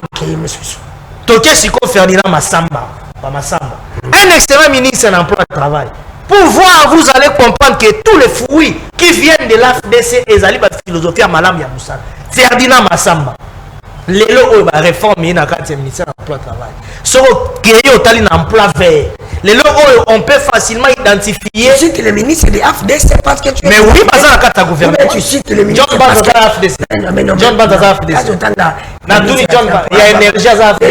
Toké Siko Ferdinand Massamba. Un excellent ministre de l'emploi et du travail. Pour voir, vous allez comprendre que tous les fruits qui viennent de l'AFDC et la philosophie à Malam Yamoussal. Ferdinand Massamba. Les lots réforme il y a un ministère d'emploi travail. Ce qui est au emploi vert. Les lots on peut facilement identifier. Tu cites le ministre de l'AFDC parce que tu. Mais oui, parce que la carte gouvernement. Tu cites le ministre. John Banza AFDC. John Banza AFDC. Il y a énergie à AFDC.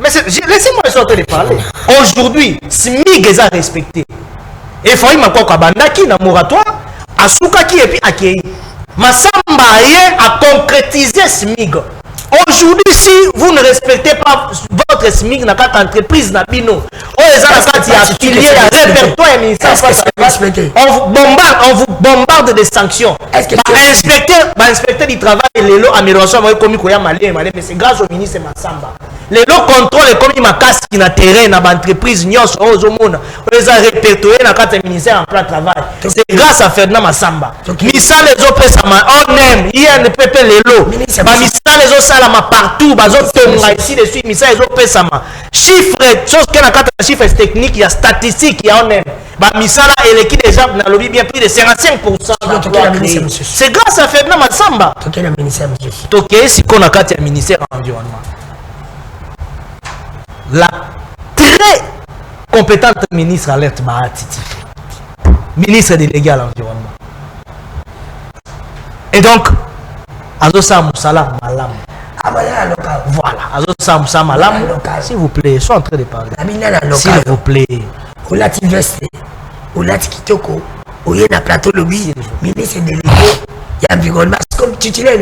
Mais laissez-moi sortir de parler. Aujourd'hui, SMIG est respecté. Et il faut que na moratoire, Asukaki et puis Akei. Massamba a concrétisé SMIG. Aujourd'hui, si vous ne respectez pas votre SMIG dans votre entreprise, il y a répertoire on vous bombarde de sanctions. Inspecteur du travail et les lots amélioration, mais c'est grâce au ministre Massamba. Les lots contrôlent comme ma casse qui n'a terrain dans l'entreprise, ils ont répertorié dans le ministère en plein travail. C'est grâce à Ferdinand Massamba. Missa les autres, on aime, il y a un PP les lots. Missa les autres, partout, ici dessus, Missa les autres, chiffres, chose qui a chiffres techniques, il y a statistiques, il y a on aime. Missa et l'équipe déjà n'a lobby bien plus de 55%. C'est grâce à Ferdinand Massamba. Ok, si qu'on a un ministère de l'environnement. La très compétente ministre Alerte Bahatiti, ministre délégué à l'environnement. Et donc, Azosa Moussala Malam. Voilà, Azosa Moussala Malam. S'il vous plaît, sois en train de parler. S'il vous plaît. Olati Veste, Olati Kitoko, Oyena Plateau Lobby, ministre délégué à l'environnement. C'est comme titulaire,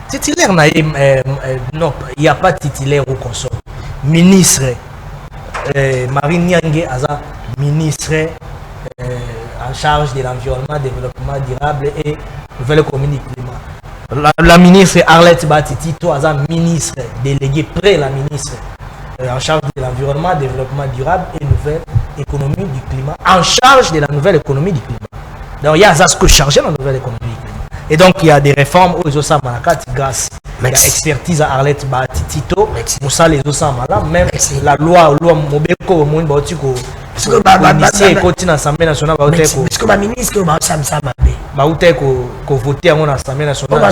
titulaire, non, il n'y a pas titulaire au consort. Ministre Marine Niangé Aza, ministre en charge de l'environnement, développement durable et nouvelle économie du climat. La ministre Arlette Batiti, toi, Aza, ministre délégué près la ministre en charge de l'environnement, développement durable et nouvelle économie du climat, en charge de la nouvelle économie du climat. Donc il y a Aza ce que chargé la nouvelle économie du climat. Et donc, il y a des réformes aux Osa Malakati grâce à l'expertise à Arlette Batitito, Moussa les Osa Malam, même la loi Mobeko, au monde, Bautiko, l'Assemblée nationale, voté à mon Assemblée nationale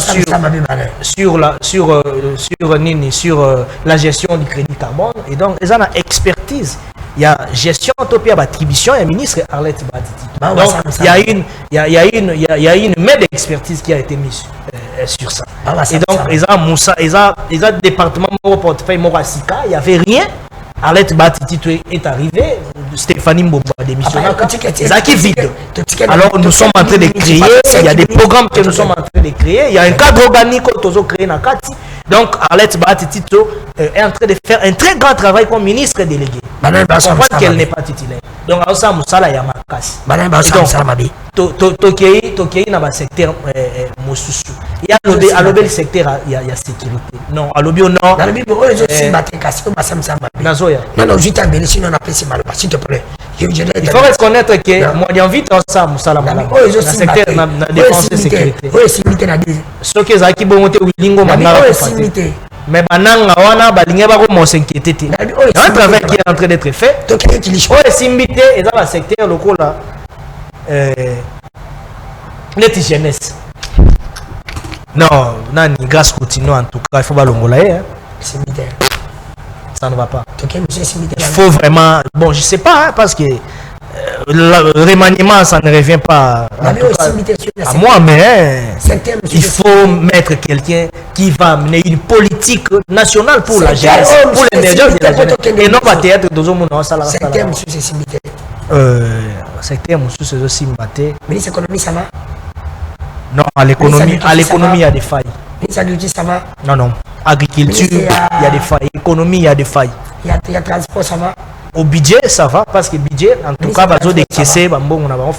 sur la gestion du crédit carbone. Et donc, ils ont une expertise. Il y a gestion, il y a attribution, il y a ministre Arlette Batiti. Donc, il y a une main d'expertise qui a été mise sur ça. Et donc, ils ont Moussa, ils ont département au portefeuille Morasika, il n'y avait rien. Arlette Batiti est arrivé, Stéphanie Mbomba a démissionné. C'est qui vide. Alors nous sommes en train de créer, il y a des programmes que nous sommes en train de créer, il y a un cadre organique que nous avons créé dans Kati. Donc Arlette Batiti est en train de faire un très grand travail comme ministre délégué. On comprend qu'elle n'est pas titulaire. Donc à ça, Moussala Yamakasi. Tokei dans le secteur Moussousou. Il y a à l'obé le secteur, il y a sécurité. Non, à l'obé au nord. Dans l'obé, non, je t'ai sinon on appelle mal. S'il te plaît. Il faut reconnaître que moi, j'ai envie de ça, Moussala. Dans le secteur de défense et sécurité. Ce qui est qui bon monter Willingo mais bananga wana balinga ba ko s'inquiéter. Un travail qui est en train d'être fait. Donc il est simité et dans le secteur local là les jeunesse. Non, nani grâce continue en tout cas, il faut pas l'ongola simité. Ça ne va pas. Il faut vraiment bon, je sais pas parce que le remaniement ça ne revient pas à moi, mais il faut mettre quelqu'un qui va mener une politique nationale pour la jeunesse, pour l'émergence de la jeunesse et non pas théâtre de Zomo. Secteur monsieur c'est simité. Secteur monsieur c'est aussi simité. Ministre économie ça va? Non, à l'économie il y a des failles. Ministre agriculture ça va? Non. Agriculture il y a des failles. Économie il y a des failles. Il y a transport ça va? Au budget, ça va, parce que budget, en tout cas,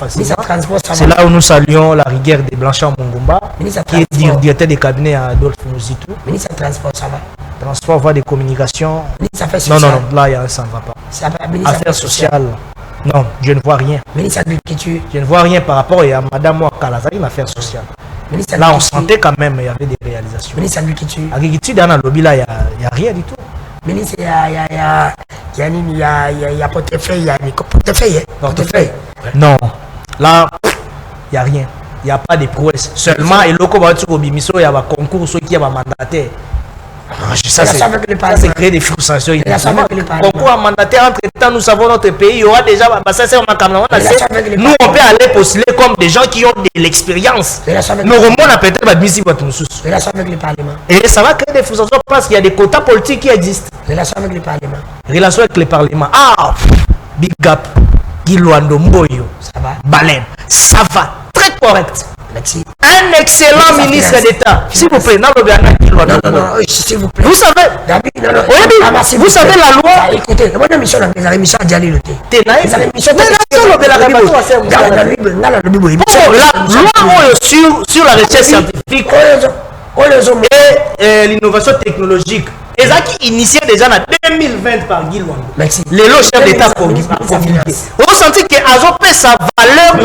c'est là où nous saluons la rigueur de Blanchard Mongomba, qui est directeur des cabinets à Adolphe Mouzitou. Ministre transport, ça va? Transport, voie de communication. Non, là, ça ne va pas. Affaires sociales. Non, je ne vois rien. Ministre agriculture. Je ne vois rien par rapport à Madame Ouakalazari, une affaire sociale. Là, on sentait quand même il y avait des réalisations. Ministre agriculture. Agriculture, dans le lobby, là, il n'y a rien du tout. Ministre, il y a il y a portefeuille, il y a portefeuille. Portefeuille. Non, là, il n'y a rien. Il n'y a pas de prouesse. Seulement, et loco va au bimiso, il y a un concours, ceux qui a un mandataire. Ça, c'est créer des frustrations. Concours à mandataire, entre-temps, nous savons notre pays, il y aura déjà. Ça, c'est nous, on peut aller postuler comme des gens qui ont de l'expérience. Nous remontons peut-être la musique votre nous. Relation avec le Parlement. Et ça va créer des frustrations parce qu'il y a des quotas politiques qui existent. Relation avec le Parlement. Relation avec le Parlement. Ah, big gap. Guilouando Mboyo. Ça va. Baleine. Ça va. Très correct. Merci. Un excellent ministre d'État. S'il vous plaît, non, s'il vous plaît. Vous savez, vous savez la loi. Écoutez, moi, l'émission a déjà lu le thé. La loi sur la recherche scientifique et l'innovation technologique. Et ça qui initié déjà en 2020 par Guy Luando. Les lots chefs d'État communiqués. On sentit que Azo paie sa valeur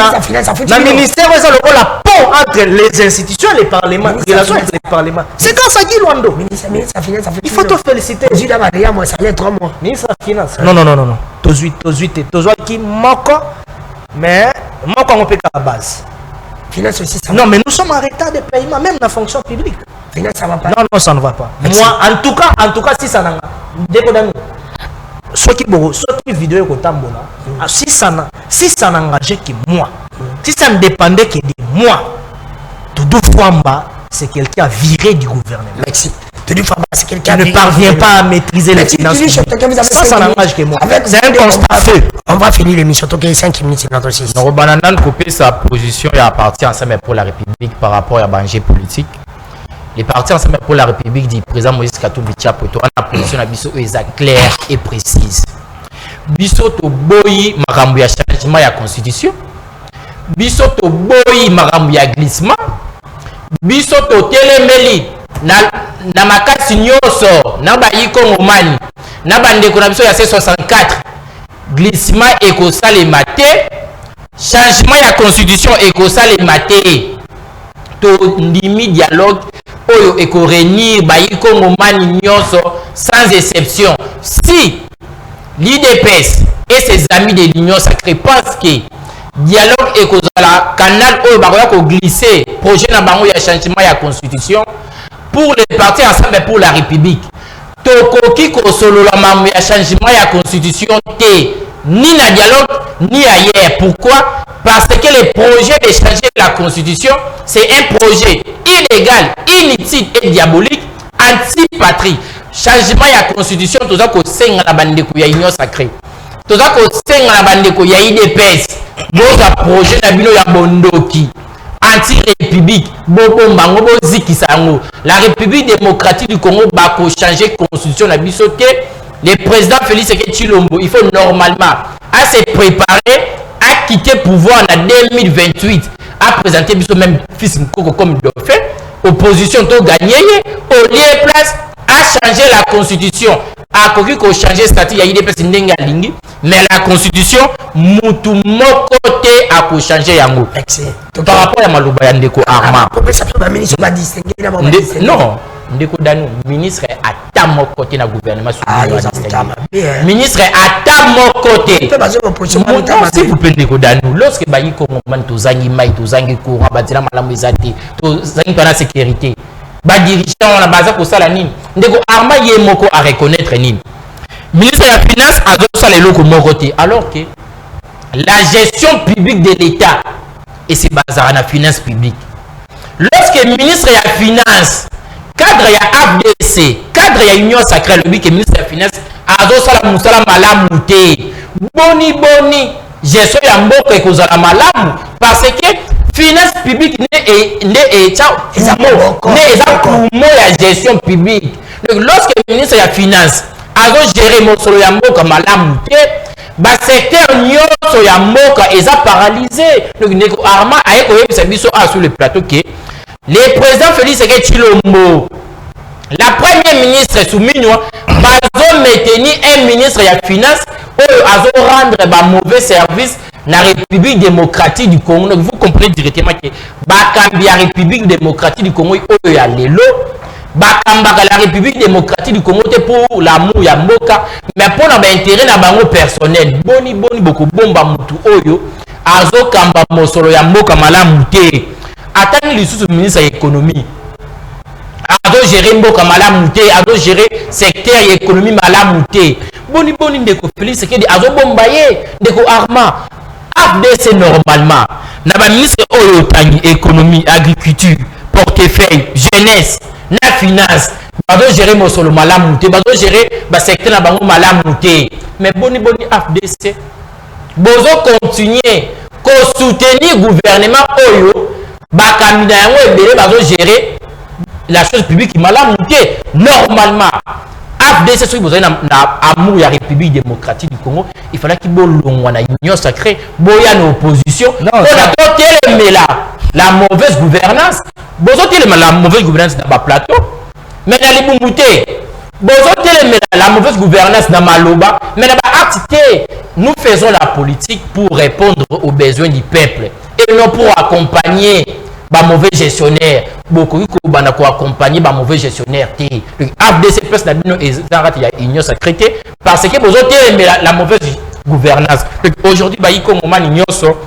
dans le ministère, où la pont entre les institutions et les parlements. Relation entre les parlements. C'est grâce à Guy Luando. Il faut te féliciter. Ministre de la Finance. Non. Tozuite qui manque, mais manque on peut qu'à la base. Finance aussi, ça non, mais nous sommes en retard de paiement, même dans la fonction publique. Finance, ça va pas. Non, ça ne va pas. Merci. Moi, en tout cas, si ça n'a pas. Ce qui vidéo est si ça n'engageait que moi, si ça ne dépendait que de moi, Doudou Fwamba, c'est quelqu'un viré du gouvernement. Merci. Doudou Fwamba, c'est quelqu'un qui ne parvient pas à maîtriser les finances. Ça n'engage que moi. C'est un constat fait. On va finir l'émission. Donc, 5 minutes, c'est notre système. Donc, Bananan couper sa position et à partir ensemble pour la République par rapport à l'enjeu politique. Les partis ensemble pour la République du président Moïse Katumbi Tchapoto a la position à Bisso est claire et précise. Bisso to boyi makambu ya changement ya constitution. Bisso to boyi makambu ya glissement. Bisso to telemeli na makasi nyoso na bayiko ngomani na bandeko na biso ya C64 glissement ekosalema te, changement ya constitution ekosalema te. To ndimi dialogue oyo eko réunir bayiko ngomani nyoso sans exception. Si l'IDPS et ses amis de l'Union sacrée pensent que dialogue ekozala canal oyo bakoya ko glisser projet na bango ya changement ya constitution pour les partis ensemble pour la République, tokoki ko solola mamu ya changement ya constitution te ni na dialogue ni ailleurs. Pourquoi? Parce que le projet de changer la constitution, c'est un projet illégal, inutile et diabolique, anti-patrie. Changement de la constitution, tout ça que c'est la bande de Union sacrée. Tout ça que c'est la bande de IDPS. Boza projet d'abino ya bondoki. Anti-république. Bobo bango ziki sango. La République démocratique du Congo va changer la constitution na bisoté. Le président Félix Tshilombo, il faut normalement à se préparer à quitter le pouvoir en 2028, à présenter même fils Mkoko comme dauphin, opposition to gagné, au lieu de place à changer la constitution, à changer le statut, il y a des mais la constitution, mutu mokote à changer yango. Par rapport à Malouba Yandeko Arma. Non. Ndeko Danou, ministre est à ta côté dans le gouvernement. Ministre est à ta côté. Si vous pouvez Ndeko Danou, lorsque Bayi Komoman, Tozangi Maï, Tozangi Koura, Badila Malamizati, Tozangi Tona Sécurité, Ba dirigeant, la base pour ça la nine. Ndeko Arma Yemoko à reconnaître nine. Ministre de la Finance a donné ça les locaux côté. Alors que la gestion publique de l'État, et c'est basé à la finance publique. Lorsque le ministre de la Finance, cadre ya AFDC, cadre ya Union sacrée, le ministre de la Finance, azo sala musala malamu te. Boni, gestion ya mboka ekozala malamu parce que finance publique ne ya gestion publique. Donc lorsque le ministre de la Finance azo gérer mosolo ya mboka malamu te, ba secteur nyonso ya mboka eza paralysé. Donc Ndeko Arma ayeko yebisa biso sur le plateau que le président Félix Tshilombo, la première ministre Souminyo, va maintenir un ministre de la Finance pour rendre un mauvais service dans la République démocratique du Congo. Donc vous comprenez directement que la République démocratique du Congo est à l'élo. bakambaka la République démocratique du Congo pour l'amour ya mboka mais pour na intérêt na bango personnel boni boko bomba mutu oyo azo kamba mosolo ya mboka malamu te atani lisusu ministre ya économie azo gérer mboka malamu te azo gérer secteur ya économie malamu te boni ndeko Félix Tshisekedi azo bomba ye ndeko Armand AFDC normalement na ba ministre oyo tangi économie agriculture portefeuille jeunesse na finance bazo gérer mosolo malamu te bazo gérer ba secteur na bango malamu te mais boni AFDC bozo continuer ko soutenir gouvernement oyo bakamina yango ebele bazo gérer la chose publique malamu te normalement AFDC soki bozo na amour ya République démocratique du Congo il fallait qu'il bolongwa na union sacrée boya na opposition pour la totelemela la mauvaise gouvernance bozo telemela la mauvaise gouvernance na ba plateau mais na libumbu te bozo telemela la mauvaise gouvernance na maloba mais na ba acte nous faisons la politique pour répondre aux besoins du peuple et non pour accompagner ba mauvais gestionnaire beaucoup ko bana ko accompagner ba mauvais gestionnaire te AFDC place na bino ezarati ya union sacrée parce que bozo telemela la mauvaise gouvernance aujourd'hui ba iko moment nyonso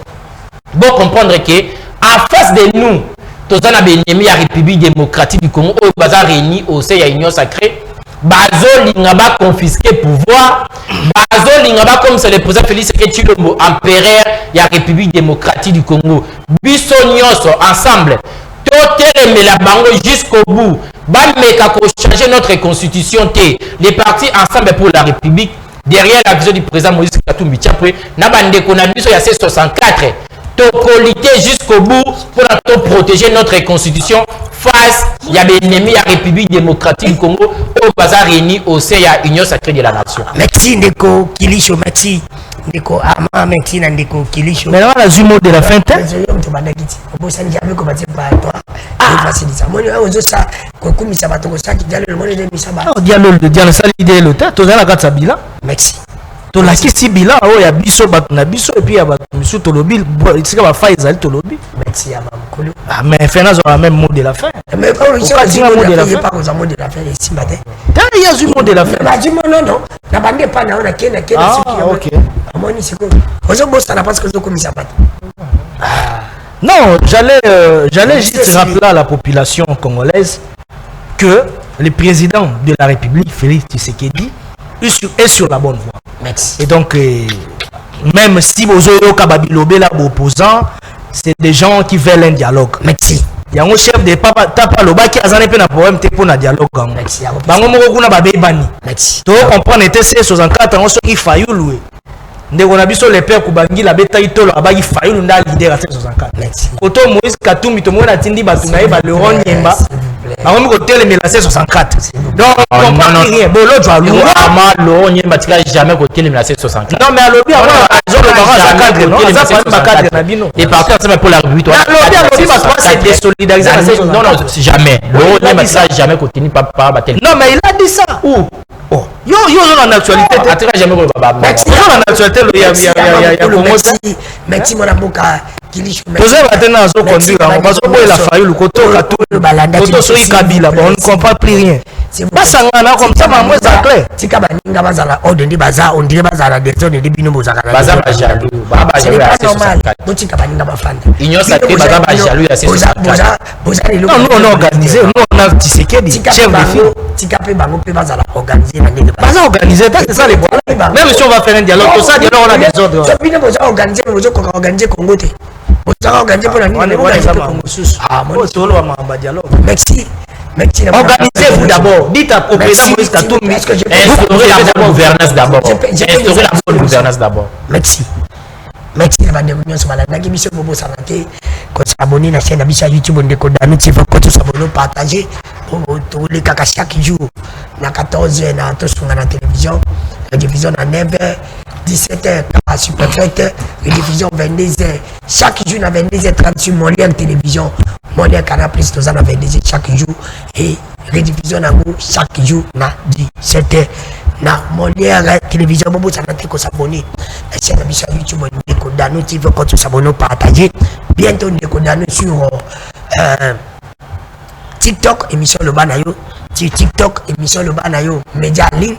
bon comprendre que en face de nous tous les ennemis de la République démocratique du Congo au bazar réunis au sein de l'Union sacrée bazo lingaba confisquer pouvoir bazo lingaba comme c'est le président Félix Tshisekedi empereur de la République démocratique du Congo biso nyonso ensemble toteleme la bango jusqu'au bout bameka ko changer notre constitution te les partis ensemble pour la République derrière la vision du président Moïse Katumbi Tshapwe na bande ko na biso ya C64 tokolité jusqu'au bout pour protéger notre constitution face il y a des ennemis à la République démocratique du Congo au bazar réuni au sein de l'Union sacrée de la nation. Merci Ndeko Kilisho, merci Ndeko Ama, merci Ndeko Kilisho. Mais là on a du mot de la fin. Merci. To la kisi bilan o ya biso bato na biso et puis ya bato misu to lobi tsika ba fa ezali to lobi merci ya mamkolo ah mais fin nazo la même mot de la fin mais pas le mot de la fin pas aux mot de la fin ici matin il y a du mot de la fin bah du non na bande pas na ona kena OK amoni siko ozo bossa na parce que zo komisa bato non j'allais juste rappeler à la population congolaise que le président de la République Félix Tshisekedi est sur la bonne voie. Merci. Et donc, même si vous avez Kababilobé là, opposant, c'est des gens qui veulent un dialogue. Merci. Il y a un chef de Tapa Loba qui a un problème pour un dialogue. Merci. Merci. Tu comprends, était 64 ans, il faillit louer. ndeko na biso le père kubangi la beta itolo abaki fayulu nda leader à 64. Merci. Koto Moïse Katumbi to mona tindi batu na yeba le ronyemba. Bango mi kote le mela 64. Donc on comprend rien. Bon l'autre va louer ama le ronyemba tika jamais kote le mela 64. Non mais alobi avant azon le barrage cadre non ça pas cadre na bino. Et partout ensemble pour la République. Alobi parce que c'est désolidariser. Non non jamais. Le ronyemba ça jamais kote ni papa batel. Non mais il a dit ça. Où? Oh, yo en actualité, tu jamais le baba. En actualité, il y a merci mon avocat Kilisho. Vous avez maintenant à conduire, parce que il a fallu le côté au sur Kabila, on ne comprend plus rien. Pas ça comme ça, mais moi ça clair. Tika baninga bazala ordre de bazar, on dirait bazala des zones de bino bozaka. Bazar ba jaloux, baba jaloux à 64. Donc tika baninga bafanda. Union sacrée bazar ba jaloux à 64. Non, nous on a organisé, nous on a Tshisekedi, chef de file. Tika pe bango pe bazala organisé na ndenge. Bazar organisé, c'est ça les problèmes. Même si on va faire un dialogue, tout ça dialogue on a des ordres. So bino bozala organisé, bozala organisé Congo te. Bozala organisé pour la nuit. Ah, moi je tolo ma dialogue. Merci. Organisez-vous d'abord. Dites à président Moïse Katumbi. Instaurez la bonne gouvernance d'abord. Instaurez la bonne gouvernance d'abord. Merci. Merci la bande union sur la nagi mission bobo santé. Quand s'abonner la chaîne Abisha YouTube on décode nous tu faut que tu s'abonnes partager pour tous les caca chaque jour na 14h na to sur la télévision. La diffusion à 9h 17h à Super Fête, rediffusion 22h chaque jour à 22h30 sur Molière télévision, Molière Canal Plus tous à 22h chaque jour et rediffusion à nous chaque jour à 17h na Molière télévision bobo ça n'a que s'abonner la chaîne Abisha YouTube on décode nous tu veux que tu s'abonnes partager bientôt on décode nous sur TikTok émission le banayo sur TikTok émission le bana yo média en ligne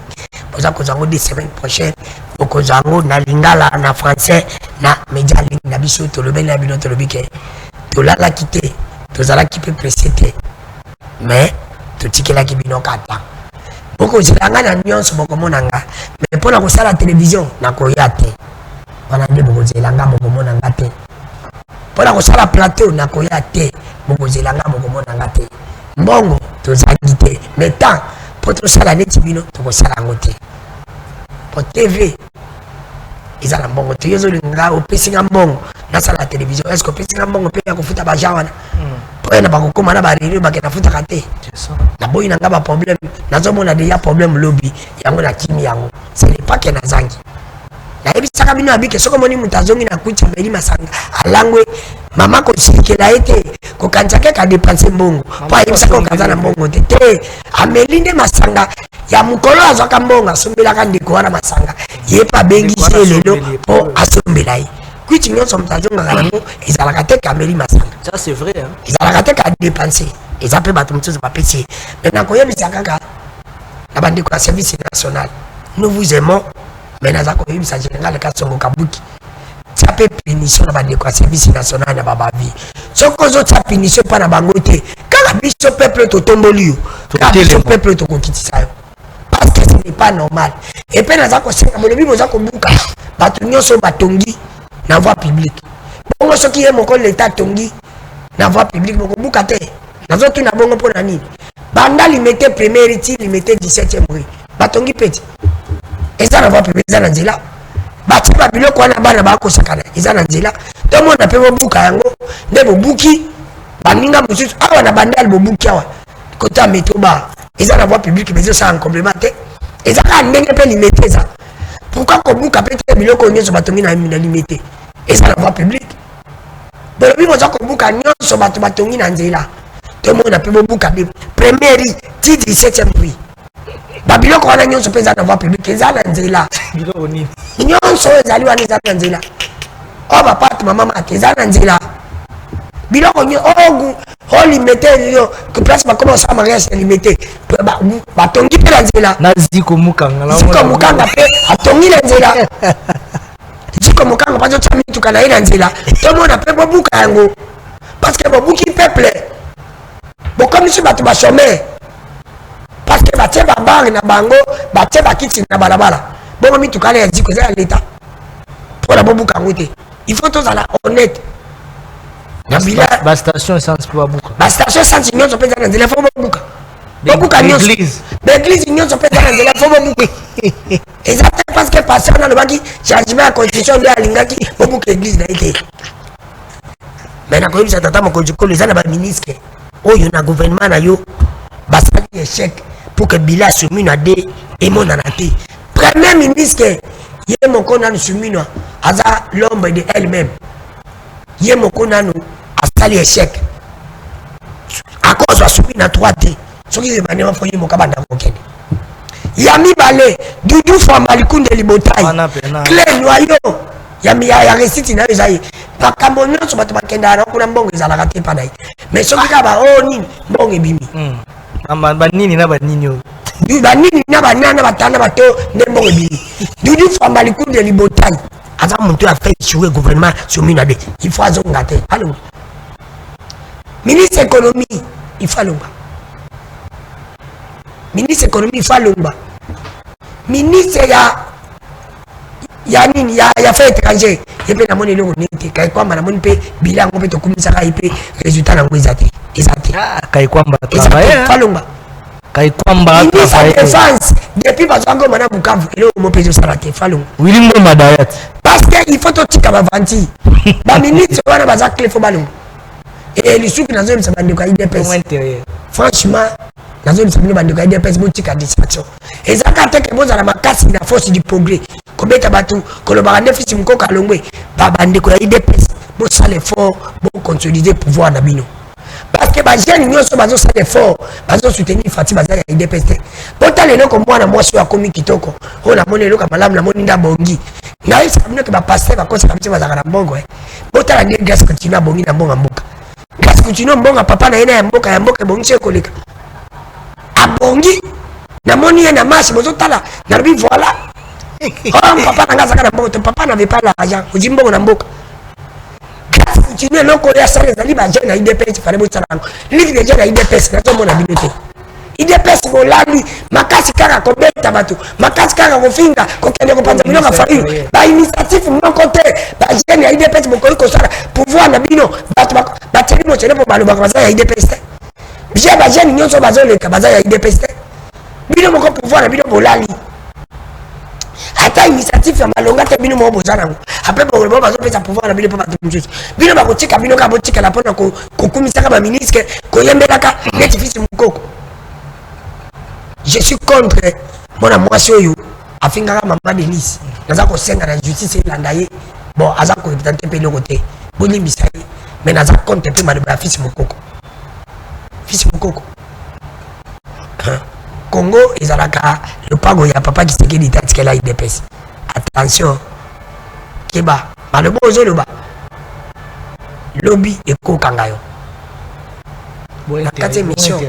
poza kozango des semaines prochaines okozango na lingala na français na média en ligne na biso to le bel bino to le biké to la quitter to zala qui peut précéder mais to tikela ki bino kata boko zilanga na nyonso boko monanga mais pour la kosala télévision na koya te wana nde boko zilanga boko monanga te pour la kosala plateau na koya te boko zilanga boko monanga te mbongo tozangi te mais tant pour tosala neti bino tokosala yango te po TV ezala mbongo te yozolinga opesinga mbongo nasala télévision est-ce que opesinga mbongo mpe ya kofuta baja wana po ena bakokoma na baréunion bakenda futaka te na boyi nanga baproblème nazomona deya problème lobi yango na kimi yango ce n'est pas que nazangi nayebisaka bino abike soko moni mutu azongi na kuiti ameli masanga alangwe mama kosirikela ye te kokanisa ka dépense mbongo po ayebisaka okanza na mbongo te te ameli nde masanga ya mokolo azwaka mbongo asombelaka ndeko wana masanga ye mpe abengisi ye lelo mpo asombela ye kuiti nyonso moto azongaka nango ezalaka te kameli masanga ça c'est vrai hein ezalaka te ka dépense eza mpe bato mosusu bapesi ye mais nakoyebisa kaka na bandeko ya service national nous vous aimons mais naza koyebisa général Kasongo Kabuki tia mpe punition na bandeko ya service national na babavi soki ozotia punition mpa na bango te kaka biso peuple totomboli yo kaka biso peuple tokokitisa yo parce que ce n'est pas normal et mpe naza kosenga bolobi boza kobuka bato nyonso batongi na voie publique bongo soki ye moko l'état atongi na voie publique bokobuka te nazotuna bongo mpo na nini banda limete première ti limete 17e rue batongi peti eza na voie publique eza na nzela batie babiloko wana bana bakosakana eza na nzela tomona mpe bobuka yango nde bobuki baninga mosusu awa na bandali bobuki awa kota metro ba eza na voie publique mais ezosala en complément te eza kaka ndenge mpe limete eza pourquoi kobuka mpe te biloko nyonso batongi na limete eza na voie publique bolobi boza kobuka nyonso bato batongi na nzela tomona mpe bobuka première ti 17e rue babiloko wana nyonso mpe eza na voie publique eza na nzela nyonso ezali wana eza na nzela oyo bapate mama mate eza na nzela biloko olimete yo place bakoma osala mariage ya limete batongi mpe na nzela na ziko mukanga mpe atongi na nzela ziko mukanga mpa zotia mituka na ye na nzela tomona mpe bobuka yango parce que bobuki peuple bokomisi bato bachomere parce que batie babare na bango batie bakiti na balabala bongo mituka ala ya ziko eza ya leta mpona bobuka yango te il faut tozala honnête na bila bastation essence mpe babuka bastation essence nyonso mpe eza na nzela fo bobuka bobuka nyonso baeglise nyonso mpe eza na nzela fo bobuka eza te parce que pasteur wana alobaki changement ya constitution nde alingaki bobuka église na ye te mais nakoyebisa tata mokonzi kolo eza na baministre oyo na gouvernement na yo basali échec pour que bila sumino ade emonana te premier ministre ye moko nanu sumino aza l'ombre de elle-même ye moko nanu asali échec à cause asumino na 3 te soki ebanema fo ye moko abanda kokende ya mibale dudu famba likunde libotai clé noyo ya resiti na yo eza ye makambo nyonso bato bakendaka na kuna mbongo ezalaka te mpa na ye mais soki kaka nini mbongo ebimi banini na banini oyo banini na banina na batana bato nde mbongo ebimi dudu famba likunde libotai aza moto afa échoué gouvernement somino ade il faut azonga te alonga ministre économie il faut alonga ministre économie il faut alonga ministre ya nini ya fait étranger ye mpe namoni eloko nini te kaikwamba namoni mpe bilango mpe tokumisaka ye mpe résultat nango eza te kaikwamba falonga kaikwamba défense depuis bazwango mana bukavu eloko mo mpe ezosala te falonga wilingo madayat parce que il faut totika bavanti baministre wana baza clé fo balonga lisuki nazoyebisa bandeko ya idps franchement nazoyebisa bino bandeko ya idps botika distraction ezaka teke bozala makasi na force du progrès kobeta bato kolobaka nde fisi mokoka alongwe babandeko ya idps bosala effort boconsolider pouvoir na bino parce que bajeune nyonso bazosala effort bazosoutenir fati baza ya idps te botala eloko mwana mwasi oyo akomi kitoko oyo namoni eloko malamu namoni nde abongi nayebisaka bino ke bapaster bakosaka biso bazalaka na mbongo botala nde grâce continue abongi na mbongo ya mboka grâce continue mbongo papa na ye na ya mboka ebongisi ekoleka abongi namoni ye na marche bozotala nalobi voilà papa nanga azaka na mboka papa n'avait pas l'argent ozwi mbongo na mboka continue eloko oyo asala ezali baje na idps fale bosala yango liki deje na idps nazomona bino te idps bolali makasi kaka kobeta bato makasi kaka kofinga kokende kopanza bino ka faillir bainitiative moko te bajene ya idps bokoki kosala pouvoir na bino bato bateli mocele mpo balobaka baza ya idps te bie bajene nyonso bazoleka baza ya idps te bino moko pouvoir na bino bolali ata initiative ya malonga te bino moko boza nango apres bolobo bazopesa pouvoir na bino mpo bato mosusu bino bakotika bino kaka botikala mpona kokumisaka baministre koyembelaka neti fisi mokoko. Je suis contre mwana mwasi oyo afingaka mama Denise naza kosenga na justice elanda ye bon aza korepresente mpe eloko te bolimbisa ye mais naza contre mpe maloba ya fisi mokoko Congo ezalaka lopango ya papa Tshisekedi tatikela IDPS attention keba maloba ozoloba lobi ekokanga yo na kati émission